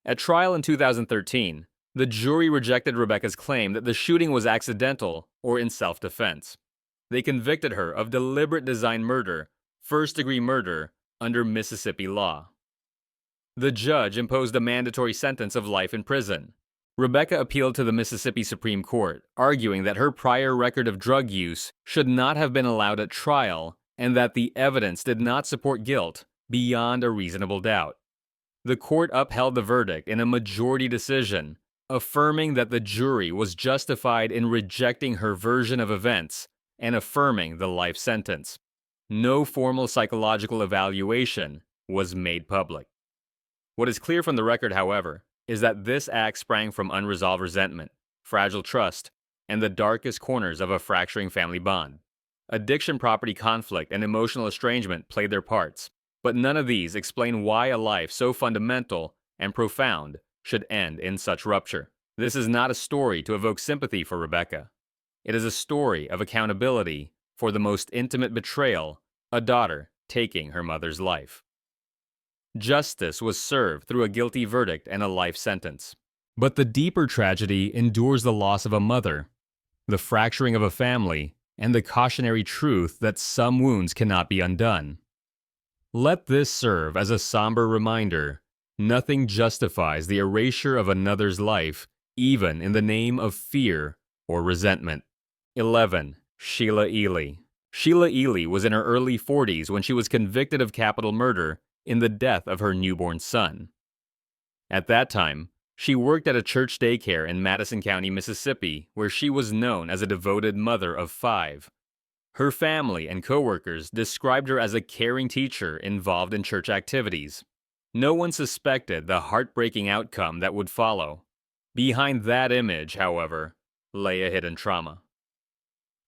At trial in 2013, the jury rejected Rebecca's claim that the shooting was accidental or in self-defense. They convicted her of deliberate design murder, first-degree murder, under Mississippi law. The judge imposed a mandatory sentence of life in prison. Rebecca appealed to the Mississippi Supreme Court, arguing that her prior record of drug use should not have been allowed at trial and that the evidence did not support guilt beyond a reasonable doubt. The court upheld the verdict in a majority decision, affirming that the jury was justified in rejecting her version of events and affirming the life sentence. No formal psychological evaluation was made public. What is clear from the record, however, is that this act sprang from unresolved resentment, fragile trust, and the darkest corners of a fracturing family bond. Addiction, property conflict, and emotional estrangement played their parts, but none of these explain why a life so fundamental and profound should end in such rupture. This is not a story to evoke sympathy for Rebecca. It is a story of accountability for the most intimate betrayal, a daughter taking her mother's life. Justice was served through a guilty verdict and a life sentence. But the deeper tragedy endures the loss of a mother, the fracturing of a family, and the cautionary truth that some wounds cannot be undone. Let this serve as a somber reminder: nothing justifies the erasure of another's life, even in the name of fear or resentment. 11. Sheila Ealey. Sheila Ealey was in her early 40s when she was convicted of capital murder in the death of her newborn son. At that time, she worked at a church daycare in Madison County, Mississippi, where she was known as a devoted mother of 5. Her family and coworkers described her as a caring teacher involved in church activities. No one suspected the heartbreaking outcome that would follow. Behind that image, however, lay a hidden trauma.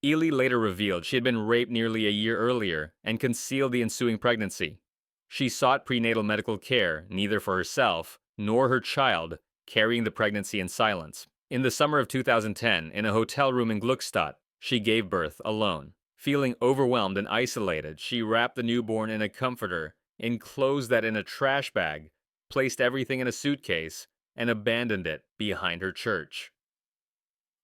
Ealey later revealed she had been raped nearly a year earlier and concealed the ensuing pregnancy. She sought prenatal medical care neither for herself nor her child, carrying the pregnancy in silence. In the summer of 2010, in a hotel room in Gluckstadt, she gave birth alone. Feeling overwhelmed and isolated, she wrapped the newborn in a comforter, enclosed that in a trash bag, placed everything in a suitcase, and abandoned it behind her church.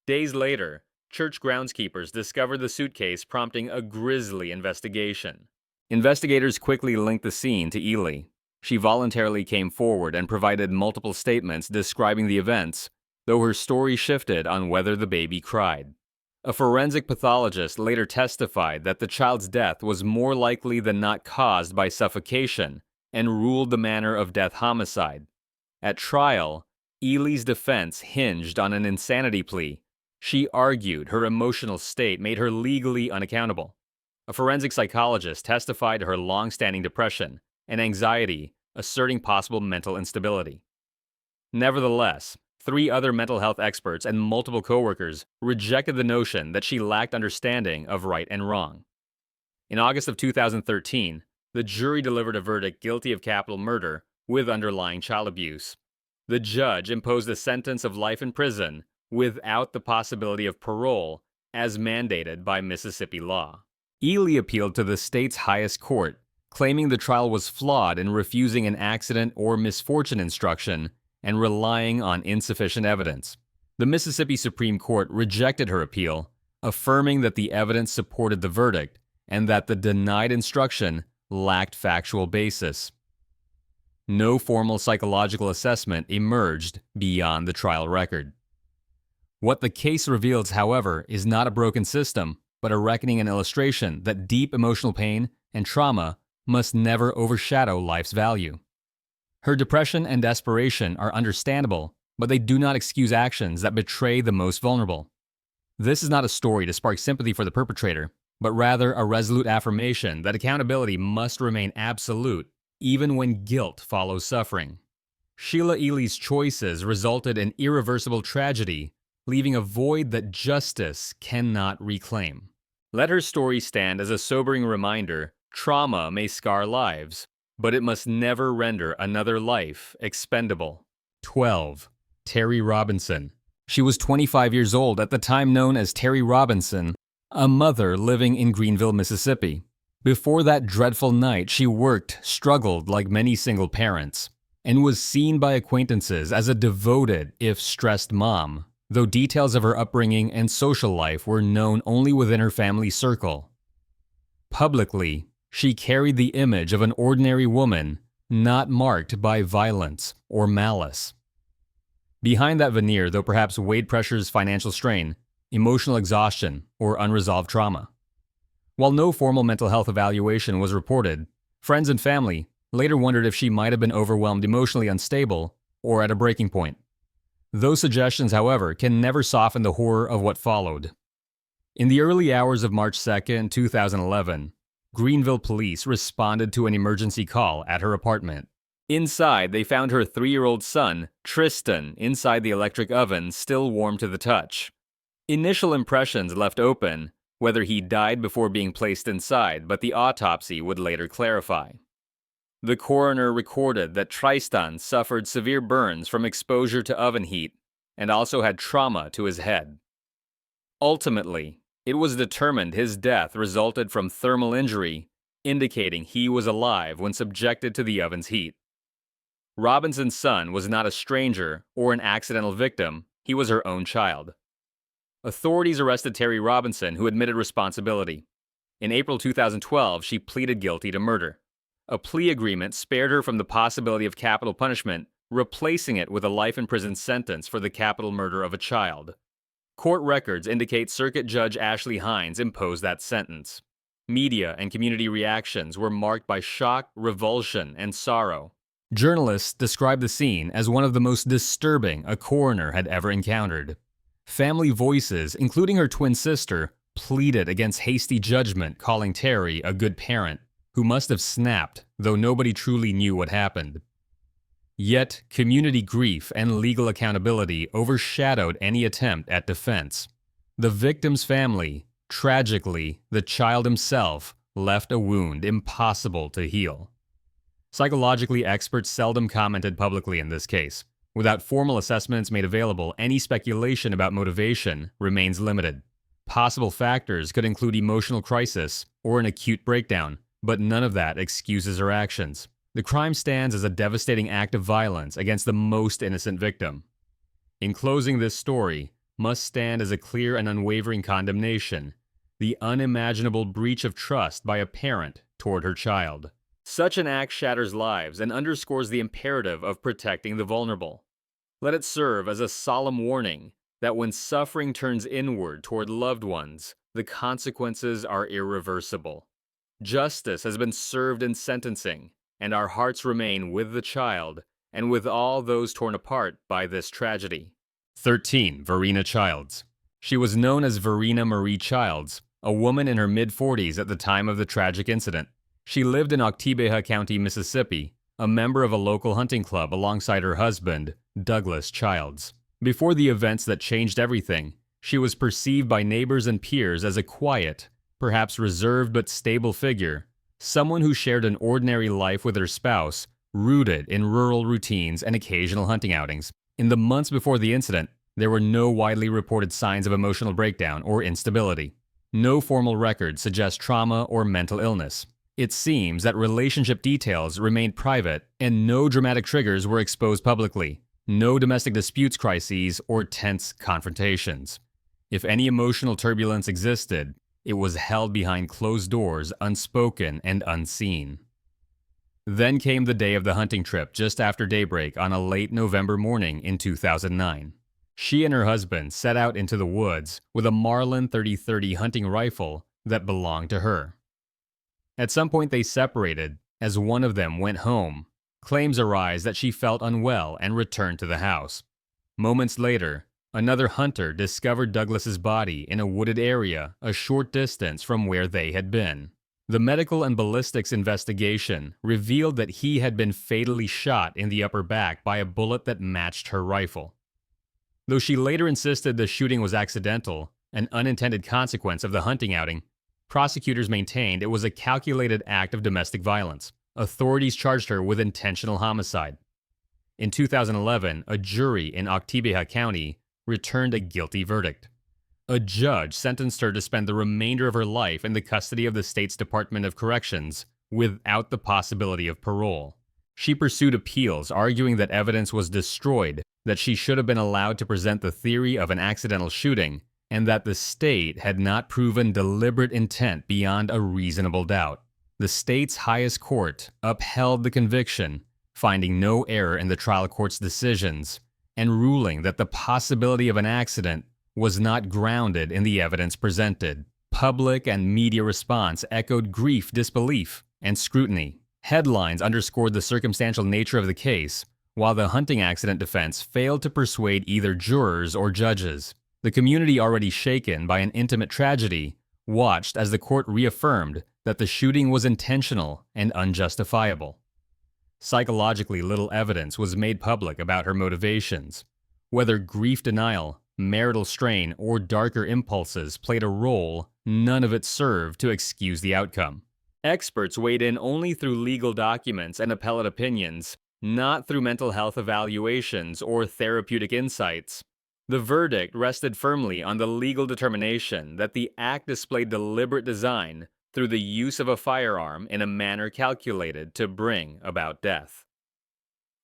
Days later, church groundskeepers discovered the suitcase, prompting a grisly investigation. Investigators quickly linked the scene to Ealey. She voluntarily came forward and provided multiple statements describing the events, though her story shifted on whether the baby cried. A forensic pathologist later testified that the child's death was more likely than not caused by suffocation and ruled the manner of death homicide. At trial, Ealey's defense hinged on an insanity plea. She argued her emotional state made her legally unaccountable. A forensic psychologist testified to her long-standing depression and anxiety, asserting possible mental instability. Nevertheless, 3 other mental health experts and multiple coworkers rejected the notion that she lacked understanding of right and wrong. In August of 2013, the jury delivered a verdict guilty of capital murder with underlying child abuse. The judge imposed a sentence of life in prison without the possibility of parole, as mandated by Mississippi law. Ealey appealed to the state's highest court, claiming the trial was flawed in refusing an accident or misfortune instruction and relying on insufficient evidence. The Mississippi Supreme Court rejected her appeal, affirming that the evidence supported the verdict and that the denied instruction lacked factual basis. No formal psychological assessment emerged beyond the trial record. What the case reveals, however, is not a broken system, but a reckoning and illustration that deep emotional pain and trauma must never overshadow life's value. Her depression and desperation are understandable, but they do not excuse actions that betray the most vulnerable. This is not a story to spark sympathy for the perpetrator, but rather a resolute affirmation that accountability must remain absolute, even when guilt follows suffering. Sheila Ealey's choices resulted in irreversible tragedy, leaving a void that justice cannot reclaim. Let her story stand as a sobering reminder: trauma may scar lives, but it must never render another life expendable. 12. Terri Robinson. She was 25 years old at the time, known as Terri Robinson, a mother living in Greenville, Mississippi. Before that dreadful night, she worked, struggled like many single parents, and was seen by acquaintances as a devoted, if stressed mom, though details of her upbringing and social life were known only within her family circle. Publicly, she carried the image of an ordinary woman, not marked by violence or malice. Behind that veneer, though perhaps weighed pressures, financial strain, emotional exhaustion, or unresolved trauma. While no formal mental health evaluation was reported, friends and family later wondered if she might have been overwhelmed, emotionally unstable, or at a breaking point. Those suggestions, however, can never soften the horror of what followed. In the early hours of March 2, 2011, Greenville police responded to an emergency call at her apartment. Inside, they found her 3-year-old son, Tristan, inside the electric oven, still warm to the touch. Initial impressions left open whether he died before being placed inside, but the autopsy would later clarify. The coroner recorded that Tristan suffered severe burns from exposure to oven heat and also had trauma to his head. Ultimately, it was determined his death resulted from thermal injury, indicating he was alive when subjected to the oven's heat. Robinson's son was not a stranger or an accidental victim, he was her own child. Authorities arrested Terri Robinson, who admitted responsibility. In April 2012, she pleaded guilty to murder. A plea agreement spared her from the possibility of capital punishment, replacing it with a life-in-prison sentence for the capital murder of a child. Court records indicate Circuit Judge Ashley Hines imposed that sentence. Media and community reactions were marked by shock, revulsion, and sorrow. Journalists described the scene as one of the most disturbing a coroner had ever encountered. Family voices, including her twin sister, pleaded against hasty judgment, calling Terri a good parent, who must have snapped, though nobody truly knew what happened. Yet, community grief and legal accountability overshadowed any attempt at defense. The victim's family, tragically, the child himself, left a wound impossible to heal. Psychologically, experts seldom commented publicly in this case. Without formal assessments made available, any speculation about motivation remains limited. Possible factors could include emotional crisis or an acute breakdown, but none of that excuses her actions. The crime stands as a devastating act of violence against the most innocent victim. In closing, this story must stand as a clear and unwavering condemnation, the unimaginable breach of trust by a parent toward her child. Such an act shatters lives and underscores the imperative of protecting the vulnerable. Let it serve as a solemn warning that when suffering turns inward toward loved ones, the consequences are irreversible. Justice has been served in sentencing, and our hearts remain with the child and with all those torn apart by this tragedy. 13. Verina Childs. She was known as Verina Marie Childs, a woman in her mid-40s at the time of the tragic incident. She lived in Oktibbeha County, Mississippi, a member of a local hunting club alongside her husband, Douglas Childs. Before the events that changed everything, she was perceived by neighbors and peers as a quiet, perhaps reserved but stable figure, someone who shared an ordinary life with her spouse, rooted in rural routines and occasional hunting outings. In the months before the incident, there were no widely reported signs of emotional breakdown or instability. No formal records suggest trauma or mental illness. It seems that relationship details remained private and no dramatic triggers were exposed publicly. No domestic disputes, crises, or tense confrontations. If any emotional turbulence existed, it was held behind closed doors, unspoken and unseen. Then came the day of the hunting trip just after daybreak on a late November morning in 2009. She and her husband set out into the woods with a Marlin 30-30 hunting rifle that belonged to her. At some point they separated as one of them went home. Claims arise that she felt unwell and returned to the house. Moments later, another hunter discovered Douglas's body in a wooded area a short distance from where they had been. The medical and ballistics investigation revealed that he had been fatally shot in the upper back by a bullet that matched her rifle. Though she later insisted the shooting was accidental, an unintended consequence of the hunting outing, prosecutors maintained it was a calculated act of domestic violence. Authorities charged her with intentional homicide. In 2011, a jury in Oktibbeha County returned a guilty verdict. A judge sentenced her to spend the remainder of her life in the custody of the state's Department of Corrections without the possibility of parole. She pursued appeals, arguing that evidence was destroyed, that she should have been allowed to present the theory of an accidental shooting, and that the state had not proven deliberate intent beyond a reasonable doubt. The state's highest court upheld the conviction, finding no error in the trial court's decisions, and ruling that the possibility of an accident was not grounded in the evidence presented. Public and media response echoed grief, disbelief, and scrutiny. Headlines underscored the circumstantial nature of the case, While the hunting accident defense failed to persuade either jurors or judges, the community, already shaken by an intimate tragedy, watched as the court reaffirmed that the shooting was intentional and unjustifiable. Psychologically, little evidence was made public about her motivations. Whether grief denial, marital strain, or darker impulses played a role, none of it served to excuse the outcome. Experts weighed in only through legal documents and appellate opinions, not through mental health evaluations or therapeutic insights. The verdict rested firmly on the legal determination that the act displayed deliberate design through the use of a firearm in a manner calculated to bring about death.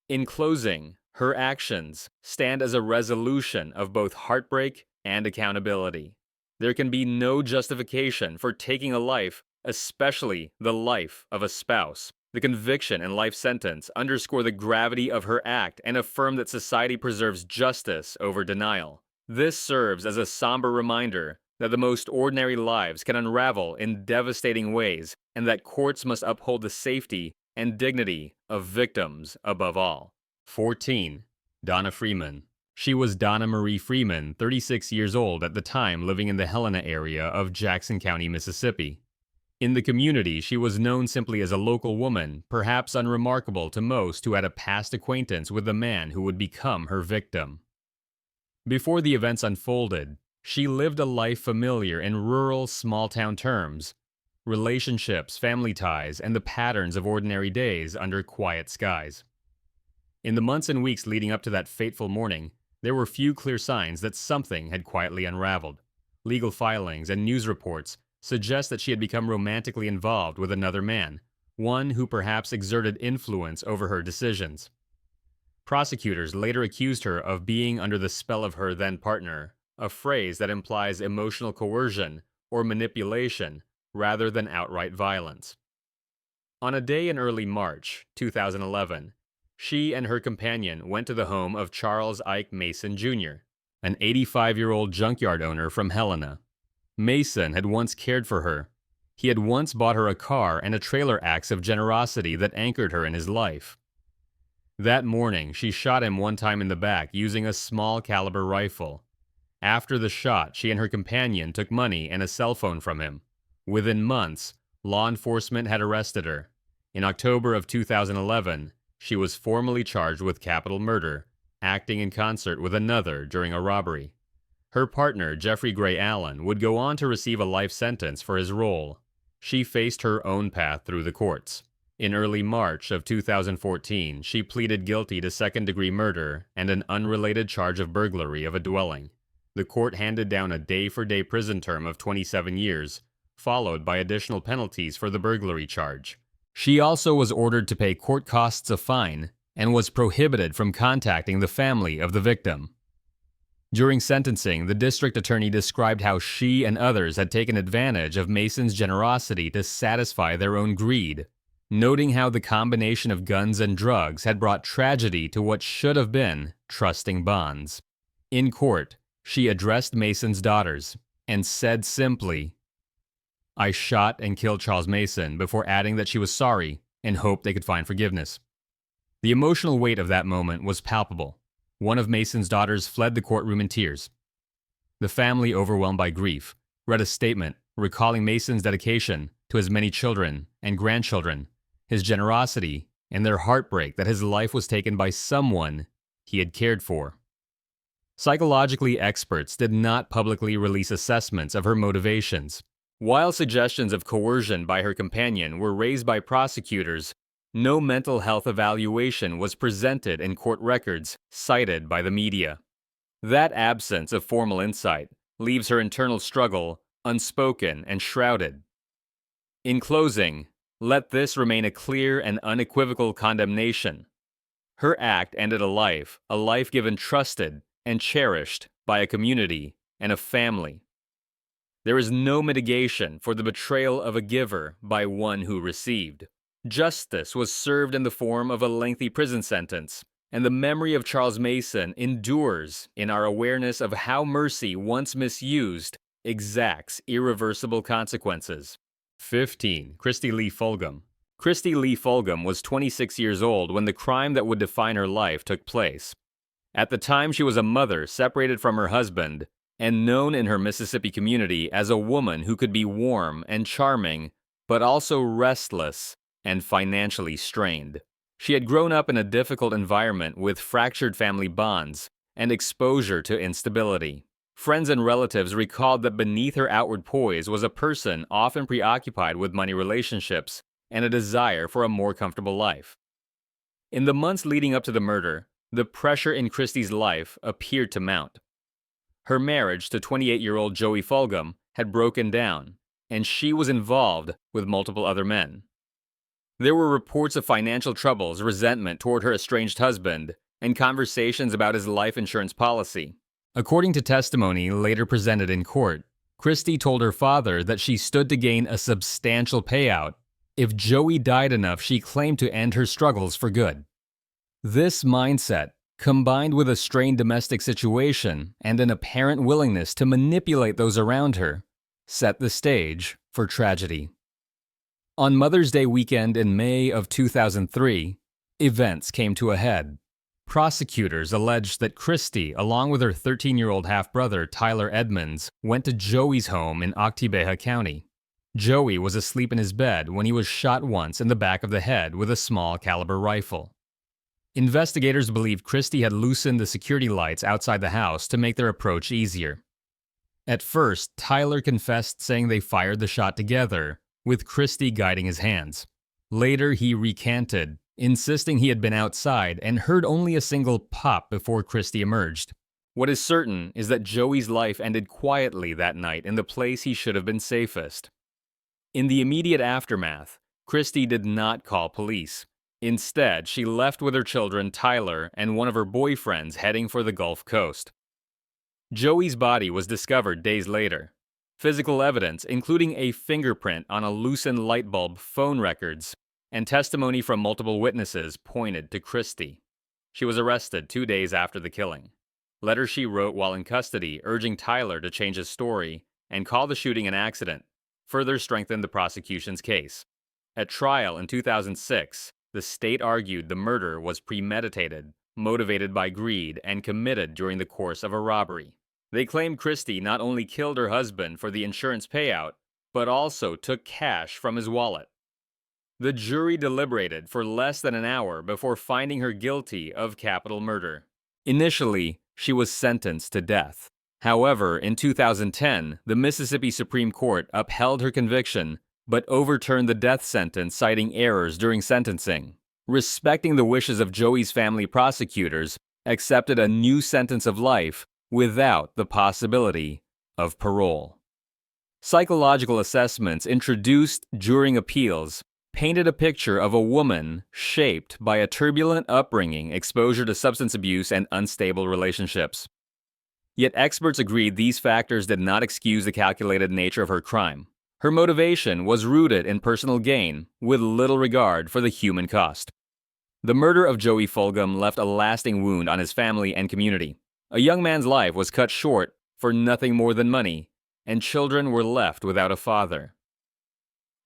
In closing, her actions stand as a resolution of both heartbreak and accountability. There can be no justification for taking a life, especially the life of a spouse. The conviction and life sentence underscore the gravity of her act and affirm that society preserves justice over denial. This serves as a somber reminder that the most ordinary lives can unravel in devastating ways, and that courts must uphold the safety and dignity of victims above all. 14. Donna Freeman. She was Donna Marie Freeman, 36 years old at the time, living in the Helena area of Jackson County, Mississippi. In the community, she was known simply as a local woman, perhaps unremarkable to most who had a past acquaintance with the man who would become her victim. Before the events unfolded, she lived a life familiar in rural, small-town terms: relationships, family ties, and the patterns of ordinary days under quiet skies. In the months and weeks leading up to that fateful morning, there were few clear signs that something had quietly unraveled. Legal filings and news reports suggest that she had become romantically involved with another man, one who perhaps exerted influence over her decisions. Prosecutors later accused her of being under the spell of her then-partner, a phrase that implies emotional coercion or manipulation rather than outright violence. On a day in early March 2011, she and her companion went to the home of Charles Ike Mason Jr., an 85-year-old junkyard owner from Helena. Mason had once cared for her. He had once bought her a car and a trailer, acts of generosity that anchored her in his life. That morning, she shot him one time in the back using a small caliber rifle. After the shot, she and her companion took money and a cell phone from him. Within months, law enforcement had arrested her. In October of 2011, she was formally charged with capital murder, acting in concert with another during a robbery. Her partner, Jeffrey Gray Allen, would go on to receive a life sentence for his role. She faced her own path through the courts. In early March of 2014, she pleaded guilty to second-degree murder and an unrelated charge of burglary of a dwelling. The court handed down a day-for-day prison term of 27 years, followed by additional penalties for the burglary charge. She also was ordered to pay court costs a fine and was prohibited from contacting the family of the victim. During sentencing, the district attorney described how she and others had taken advantage of Mason's generosity to satisfy their own greed, noting how the combination of guns and drugs had brought tragedy to what should have been trusting bonds. In court, she addressed Mason's daughters and said simply, "I shot and killed Charles Mason," before adding that she was sorry and hoped they could find forgiveness. The emotional weight of that moment was palpable. One of Mason's daughters fled the courtroom in tears. The family, overwhelmed by grief, read a statement recalling Mason's dedication to his many children and grandchildren, his generosity, and their heartbreak that his life was taken by someone he had cared for. Psychologically, experts did not publicly release assessments of her motivations. While suggestions of coercion by her companion were raised by prosecutors, no mental health evaluation was presented in court records cited by the media. That absence of formal insight leaves her internal struggle unspoken and shrouded. In closing, let this remain a clear and unequivocal condemnation. Her act ended a life given trusted and cherished by a community and a family. There is no mitigation for the betrayal of a giver by one who received. Justice was served in the form of a lengthy prison sentence, and the memory of Charles Mason endures in our awareness of how mercy, once misused, exacts irreversible consequences. 15. Kristi Lee Fulgham. Kristi Lee Fulgham was 26 years old when the crime that would define her life took place. At the time, she was a mother separated from her husband and known in her Mississippi community as a woman who could be warm and charming, but also restless and financially strained. She had grown up in a difficult environment with fractured family bonds and exposure to instability. Friends and relatives recalled that beneath her outward poise was a person often preoccupied with money relationships and a desire for a more comfortable life. In the months leading up to the murder, the pressure in Kristi's life appeared to mount. Her marriage to 28-year-old Joey Fulgham had broken down, and she was involved with multiple other men. There were reports of financial troubles, resentment toward her estranged husband, and conversations about his life insurance policy. According to testimony later presented in court, Kristi told her father that she stood to gain a substantial payout if Joey died enough she claimed to end her struggles for good. This mindset, combined with a strained domestic situation and an apparent willingness to manipulate those around her, set the stage for tragedy. On Mother's Day weekend in May of 2003, events came to a head. Prosecutors alleged that Kristi, along with her 13-year-old half-brother Tyler Edmonds, went to Joey's home in Octibeha County. Joey was asleep in his bed when he was shot once in the back of the head with a small caliber rifle. Investigators believed Kristi had loosened the security lights outside the house to make their approach easier. At first, Tyler confessed saying they fired the shot together, with Kristi guiding his hands. Later, he recanted, insisting he had been outside and heard only a single pop before Kristi emerged. What is certain is that Joey's life ended quietly that night in the place he should have been safest. In the immediate aftermath, Kristi did not call police. Instead, she left with her children Tyler and one of her boyfriends heading for the Gulf Coast. Joey's body was discovered days later. Physical evidence, including a fingerprint on a loosened light bulb, phone records, and testimony from multiple witnesses, pointed to Kristi. She was arrested 2 days after the killing. Letters she wrote while in custody urging Tyler to change his story and call the shooting an accident further strengthened the prosecution's case. At trial in 2006, the state argued the murder was premeditated, motivated by greed, and committed during the course of a robbery. They claimed Kristi not only killed her husband for the insurance payout, but also took cash from his wallet. The jury deliberated for less than an hour before finding her guilty of capital murder. Initially, she was sentenced to death. However, in 2010, the Mississippi Supreme Court upheld her conviction but overturned the death sentence, citing errors during sentencing. Respecting the wishes of Joey's family, prosecutors accepted a new sentence of life without the possibility of parole. Psychological assessments introduced during appeals painted a picture of a woman shaped by a turbulent upbringing, exposure to substance abuse, and unstable relationships. Yet experts agreed these factors did not excuse the calculated nature of her crime. Her motivation was rooted in personal gain, with little regard for the human cost. The murder of Joey Fulgham left a lasting wound on his family and community. A young man's life was cut short for nothing more than money, and children were left without a father.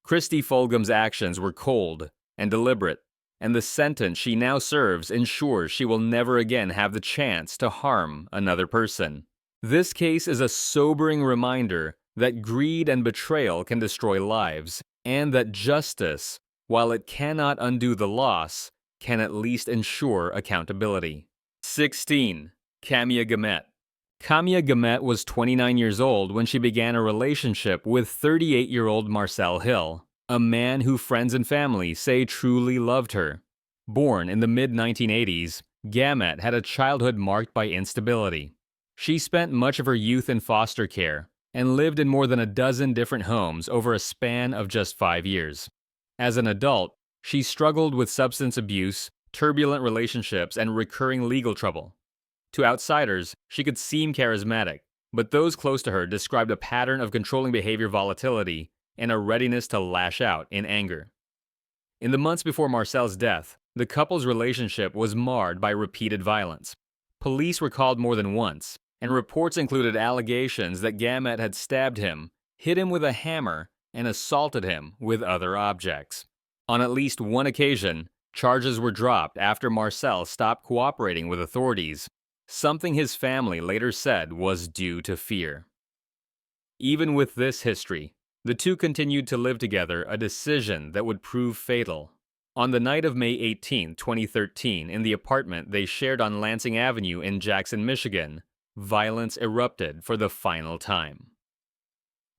Kristi Fulgham's actions were cold and deliberate, and the sentence she now serves ensures she will never again have the chance to harm another person. This case is a sobering reminder that greed and betrayal can destroy lives, and that justice, while it cannot undo the loss, can at least ensure accountability. 16. Camia Gamet. Camia Gamet was 29 years old when she began a relationship with 38-year-old Marcel Hill, a man who friends and family say truly loved her. Born in the mid-1980s, Gamet had a childhood marked by instability. She spent much of her youth in foster care and lived in more than a dozen different homes over a span of just 5 years. As an adult, she struggled with substance abuse, turbulent relationships, and recurring legal trouble. To outsiders, she could seem charismatic, but those close to her described a pattern of controlling behavior volatility and a readiness to lash out in anger. In the months before Marcel's death, the couple's relationship was marred by repeated violence. Police were called more than once, and reports included allegations that Gamet had stabbed him, hit him with a hammer, and assaulted him with other objects. On at least one occasion, charges were dropped after Marcel stopped cooperating with authorities, something his family later said was due to fear. Even with this history, the two continued to live together, a decision that would prove fatal. On the night of May 18, 2013, in the apartment they shared on Lansing Avenue in Jackson, Michigan, violence erupted for the final time.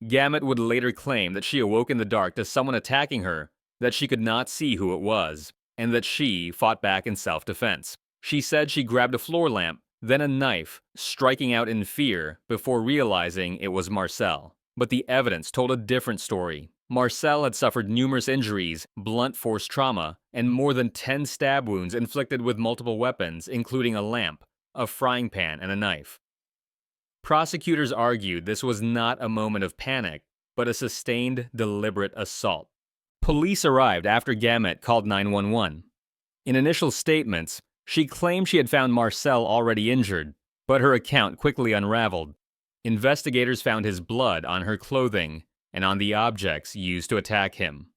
Gamet would later claim that she awoke in the dark to someone attacking her, that she could not see who it was, and that she fought back in self-defense. She said she grabbed a floor lamp, then a knife, striking out in fear before realizing it was Marcel. But the evidence told a different story. Marcel had suffered numerous injuries, blunt force trauma, and more than 10 stab wounds inflicted with multiple weapons, including a lamp, a frying pan, and a knife. Prosecutors argued this was not a moment of panic, but a sustained, deliberate assault. Police arrived after Gamet called 911. In initial statements, she claimed she had found Marcel already injured, but her account quickly unraveled. Investigators found his blood on her clothing and on the objects used to attack him.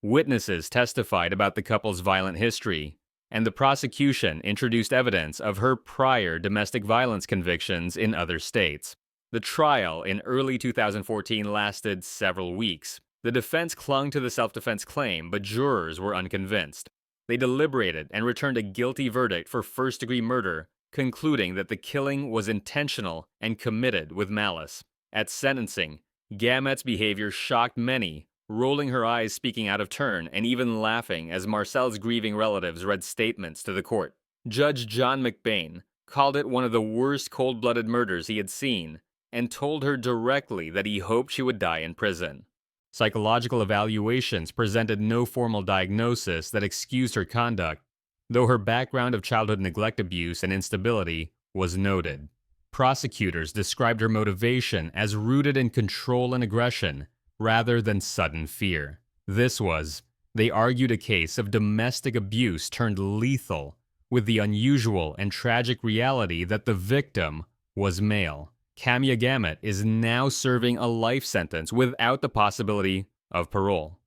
Witnesses testified about the couple's violent history, and the prosecution introduced evidence of her prior domestic violence convictions in other states. The trial in early 2014 lasted several weeks. The defense clung to the self-defense claim, but jurors were unconvinced. They deliberated and returned a guilty verdict for first-degree murder, concluding that the killing was intentional and committed with malice. At sentencing, Gamet's behavior shocked many, rolling her eyes, speaking out of turn, and even laughing as Marcel's grieving relatives read statements to the court. Judge John McBain called it one of the worst cold-blooded murders he had seen, and told her directly that he hoped she would die in prison. Psychological evaluations presented no formal diagnosis that excused her conduct, though her background of childhood neglect, abuse, and instability was noted. Prosecutors described her motivation as rooted in control and aggression, rather than sudden fear. This was, they argued, a case of domestic abuse turned lethal, with the unusual and tragic reality that the victim was male. Camia Gamet is now serving a life sentence without the possibility of parole.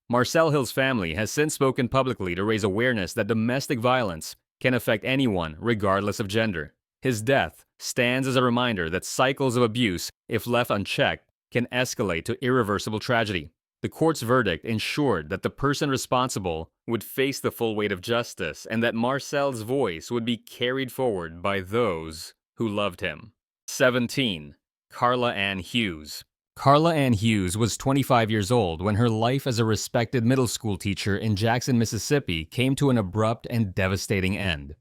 Marcel Hill's family has since spoken publicly to raise awareness that domestic violence can affect anyone regardless of gender. His death stands as a reminder that cycles of abuse, if left unchecked, can escalate to irreversible tragedy. The court's verdict ensured that the person responsible would face the full weight of justice and that Marcel's voice would be carried forward by those who loved him. 17. Carla Ann Hughes. Carla Ann Hughes was 25 years old when her life as a respected middle school teacher in Jackson, Mississippi came to an abrupt and devastating end.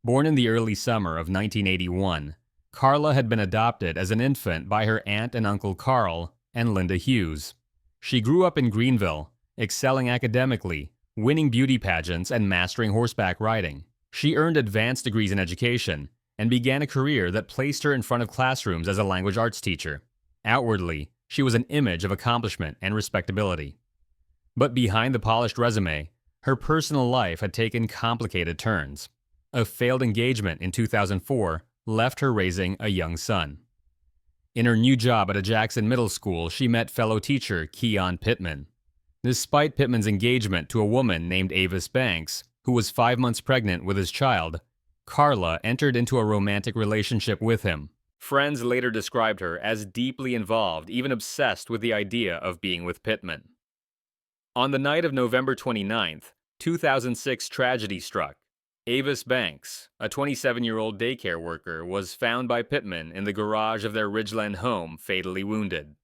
Born in the early summer of 1981, Carla had been adopted as an infant by her aunt and uncle Carl and Linda Hughes. She grew up in Greenville, excelling academically, winning beauty pageants, and mastering horseback riding. She earned advanced degrees in education and began a career that placed her in front of classrooms as a language arts teacher. Outwardly, she was an image of accomplishment and respectability. But behind the polished resume, her personal life had taken complicated turns. A failed engagement in 2004 left her raising a young son. In her new job at a Jackson middle school, she met fellow teacher Keon Pittman. Despite Pittman's engagement to a woman named Avis Banks, who was 5 months pregnant with his child, Carla entered into a romantic relationship with him. Friends later described her as deeply involved, even obsessed with the idea of being with Pittman. On the night of November 29th, 2006 tragedy struck. Avis Banks, a 27-year-old daycare worker, was found by Pittman in the garage of their Ridgeland home, fatally wounded.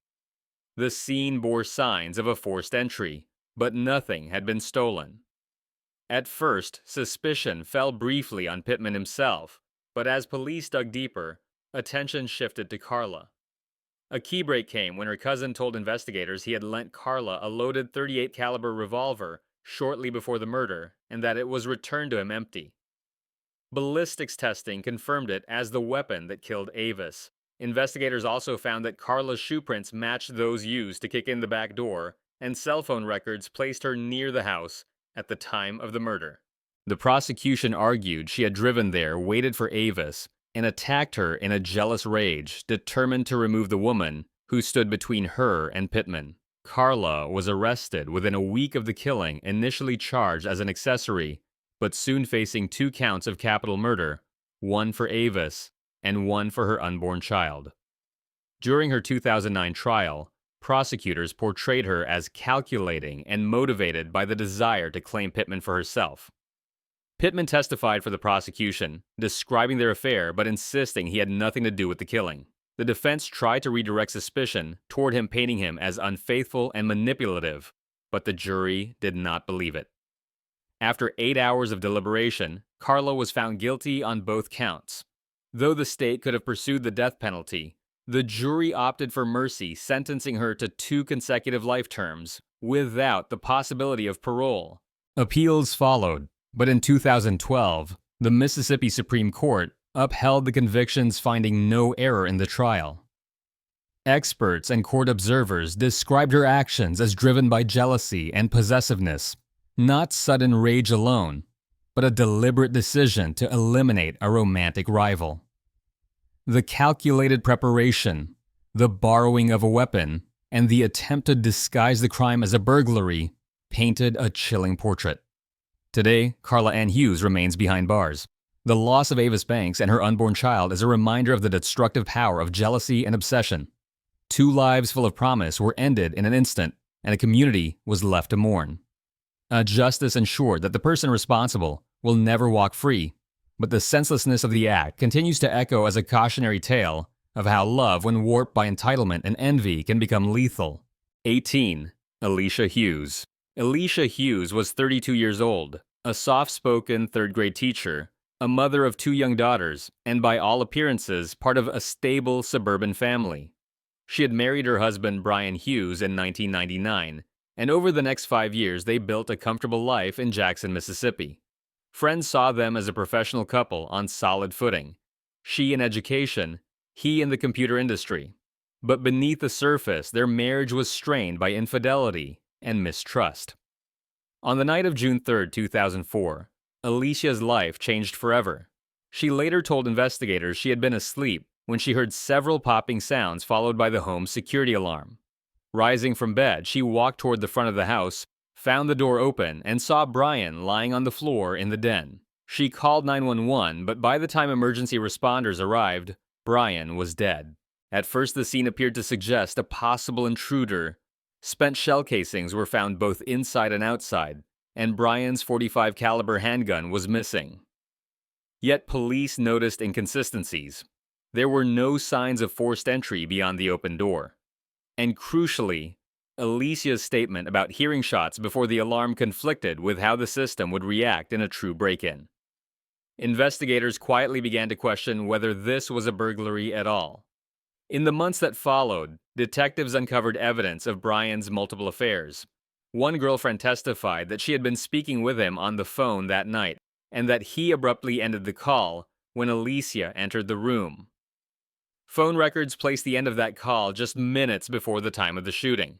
The scene bore signs of a forced entry, but nothing had been stolen. At first, suspicion fell briefly on Pittman himself, but as police dug deeper, attention shifted to Carla. A key break came when her cousin told investigators he had lent Carla a loaded .38 caliber revolver shortly before the murder, and that it was returned to him empty. Ballistics testing confirmed it as the weapon that killed Avis. Investigators also found that Carla's shoe prints matched those used to kick in the back door, and cell phone records placed her near the house at the time of the murder. The prosecution argued she had driven there, waited for Avis, and attacked her in a jealous rage, determined to remove the woman who stood between her and Pittman. Carla was arrested within a week of the killing, initially charged as an accessory, but soon facing 2 counts of capital murder, one for Avis and one for her unborn child. During her 2009 trial, prosecutors portrayed her as calculating and motivated by the desire to claim Pittman for herself. Pittman testified for the prosecution, describing their affair but insisting he had nothing to do with the killing. The defense tried to redirect suspicion toward him, painting him as unfaithful and manipulative, but the jury did not believe it. After 8 hours of deliberation, Carla was found guilty on both counts. Though the state could have pursued the death penalty, the jury opted for mercy, sentencing her to 2 consecutive life terms, without the possibility of parole. Appeals followed, but in 2012, the Mississippi Supreme Court upheld the convictions, finding no error in the trial. Experts and court observers described her actions as driven by jealousy and possessiveness, not sudden rage alone, but a deliberate decision to eliminate a romantic rival. The calculated preparation, the borrowing of a weapon, and the attempt to disguise the crime as a burglary painted a chilling portrait. Today, Carla Ann Hughes remains behind bars. The loss of Avis Banks and her unborn child is a reminder of the destructive power of jealousy and obsession. 2 lives full of promise were ended in an instant, and a community was left to mourn. A justice ensured that the person responsible will never walk free, but the senselessness of the act continues to echo as a cautionary tale of how love, when warped by entitlement and envy, can become lethal. 18. Elicia Hughes. Elicia Hughes was 32 years old, a soft-spoken 3rd-grade teacher, a mother of 2 young daughters, and by all appearances, part of a stable suburban family. She had married her husband Brian Hughes in 1999, and over the next 5 years they built a comfortable life in Jackson, Mississippi. Friends saw them as a professional couple on solid footing. She in education, he in the computer industry. But beneath the surface, their marriage was strained by infidelity and mistrust. On the night of June 3, 2004, Alicia's life changed forever. She later told investigators she had been asleep when she heard several popping sounds followed by the home's security alarm. Rising from bed, she walked toward the front of the house, found the door open, and saw Brian lying on the floor in the den. She called 911, but by the time emergency responders arrived, Brian was dead. At first, the scene appeared to suggest a possible intruder. Spent shell casings were found both inside and outside, and Brian's .45 caliber handgun was missing. Yet police noticed inconsistencies. There were no signs of forced entry beyond the open door. And crucially, Alicia's statement about hearing shots before the alarm conflicted with how the system would react in a true break-in. Investigators quietly began to question whether this was a burglary at all. In the months that followed, detectives uncovered evidence of Brian's multiple affairs. One girlfriend testified that she had been speaking with him on the phone that night, and that he abruptly ended the call when Elicia entered the room. Phone records placed the end of that call just minutes before the time of the shooting.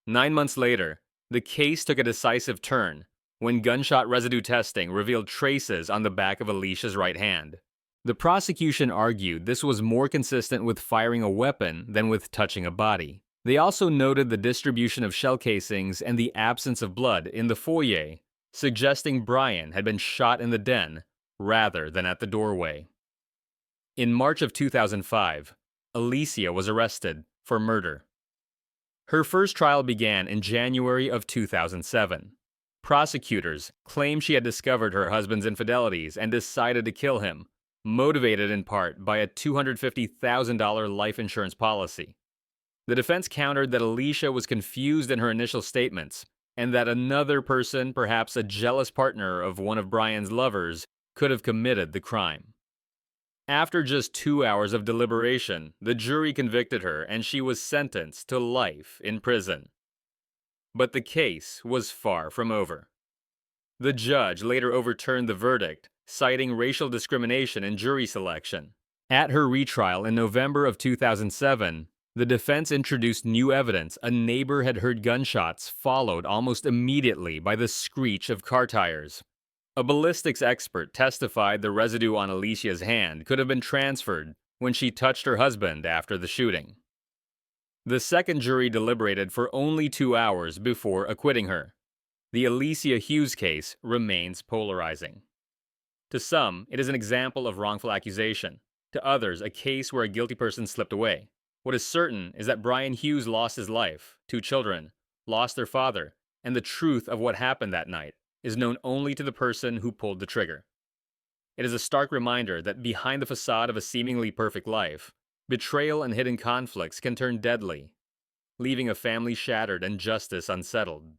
9 months later, the case took a decisive turn when gunshot residue testing revealed traces on the back of Alicia's right hand. The prosecution argued this was more consistent with firing a weapon than with touching a body. They also noted the distribution of shell casings and the absence of blood in the foyer, suggesting Brian had been shot in the den rather than at the doorway. In March of 2005, Elicia was arrested for murder. Her first trial began in January of 2007. Prosecutors claimed she had discovered her husband's infidelities and decided to kill him, motivated in part by a $250,000 life insurance policy. The defense countered that Elicia was confused in her initial statements, and that another person, perhaps a jealous partner of one of Brian's lovers, could have committed the crime. After just 2 hours of deliberation, the jury convicted her and she was sentenced to life in prison. But the case was far from over. The judge later overturned the verdict, citing racial discrimination in jury selection. At her retrial in November of 2007, the defense introduced new evidence a neighbor had heard gunshots followed almost immediately by the screech of car tires. A ballistics expert testified the residue on Alicia's hand could have been transferred when she touched her husband after the shooting. The second jury deliberated for only 2 hours before acquitting her. The Elicia Hughes case remains polarizing. To some, it is an example of wrongful accusation. To others, a case where a guilty person slipped away. What is certain is that Brian Hughes lost his life, 2 children, lost their father, and the truth of what happened that night is known only to the person who pulled the trigger. It is a stark reminder that behind the facade of a seemingly perfect life, betrayal and hidden conflicts can turn deadly, leaving a family shattered and justice unsettled.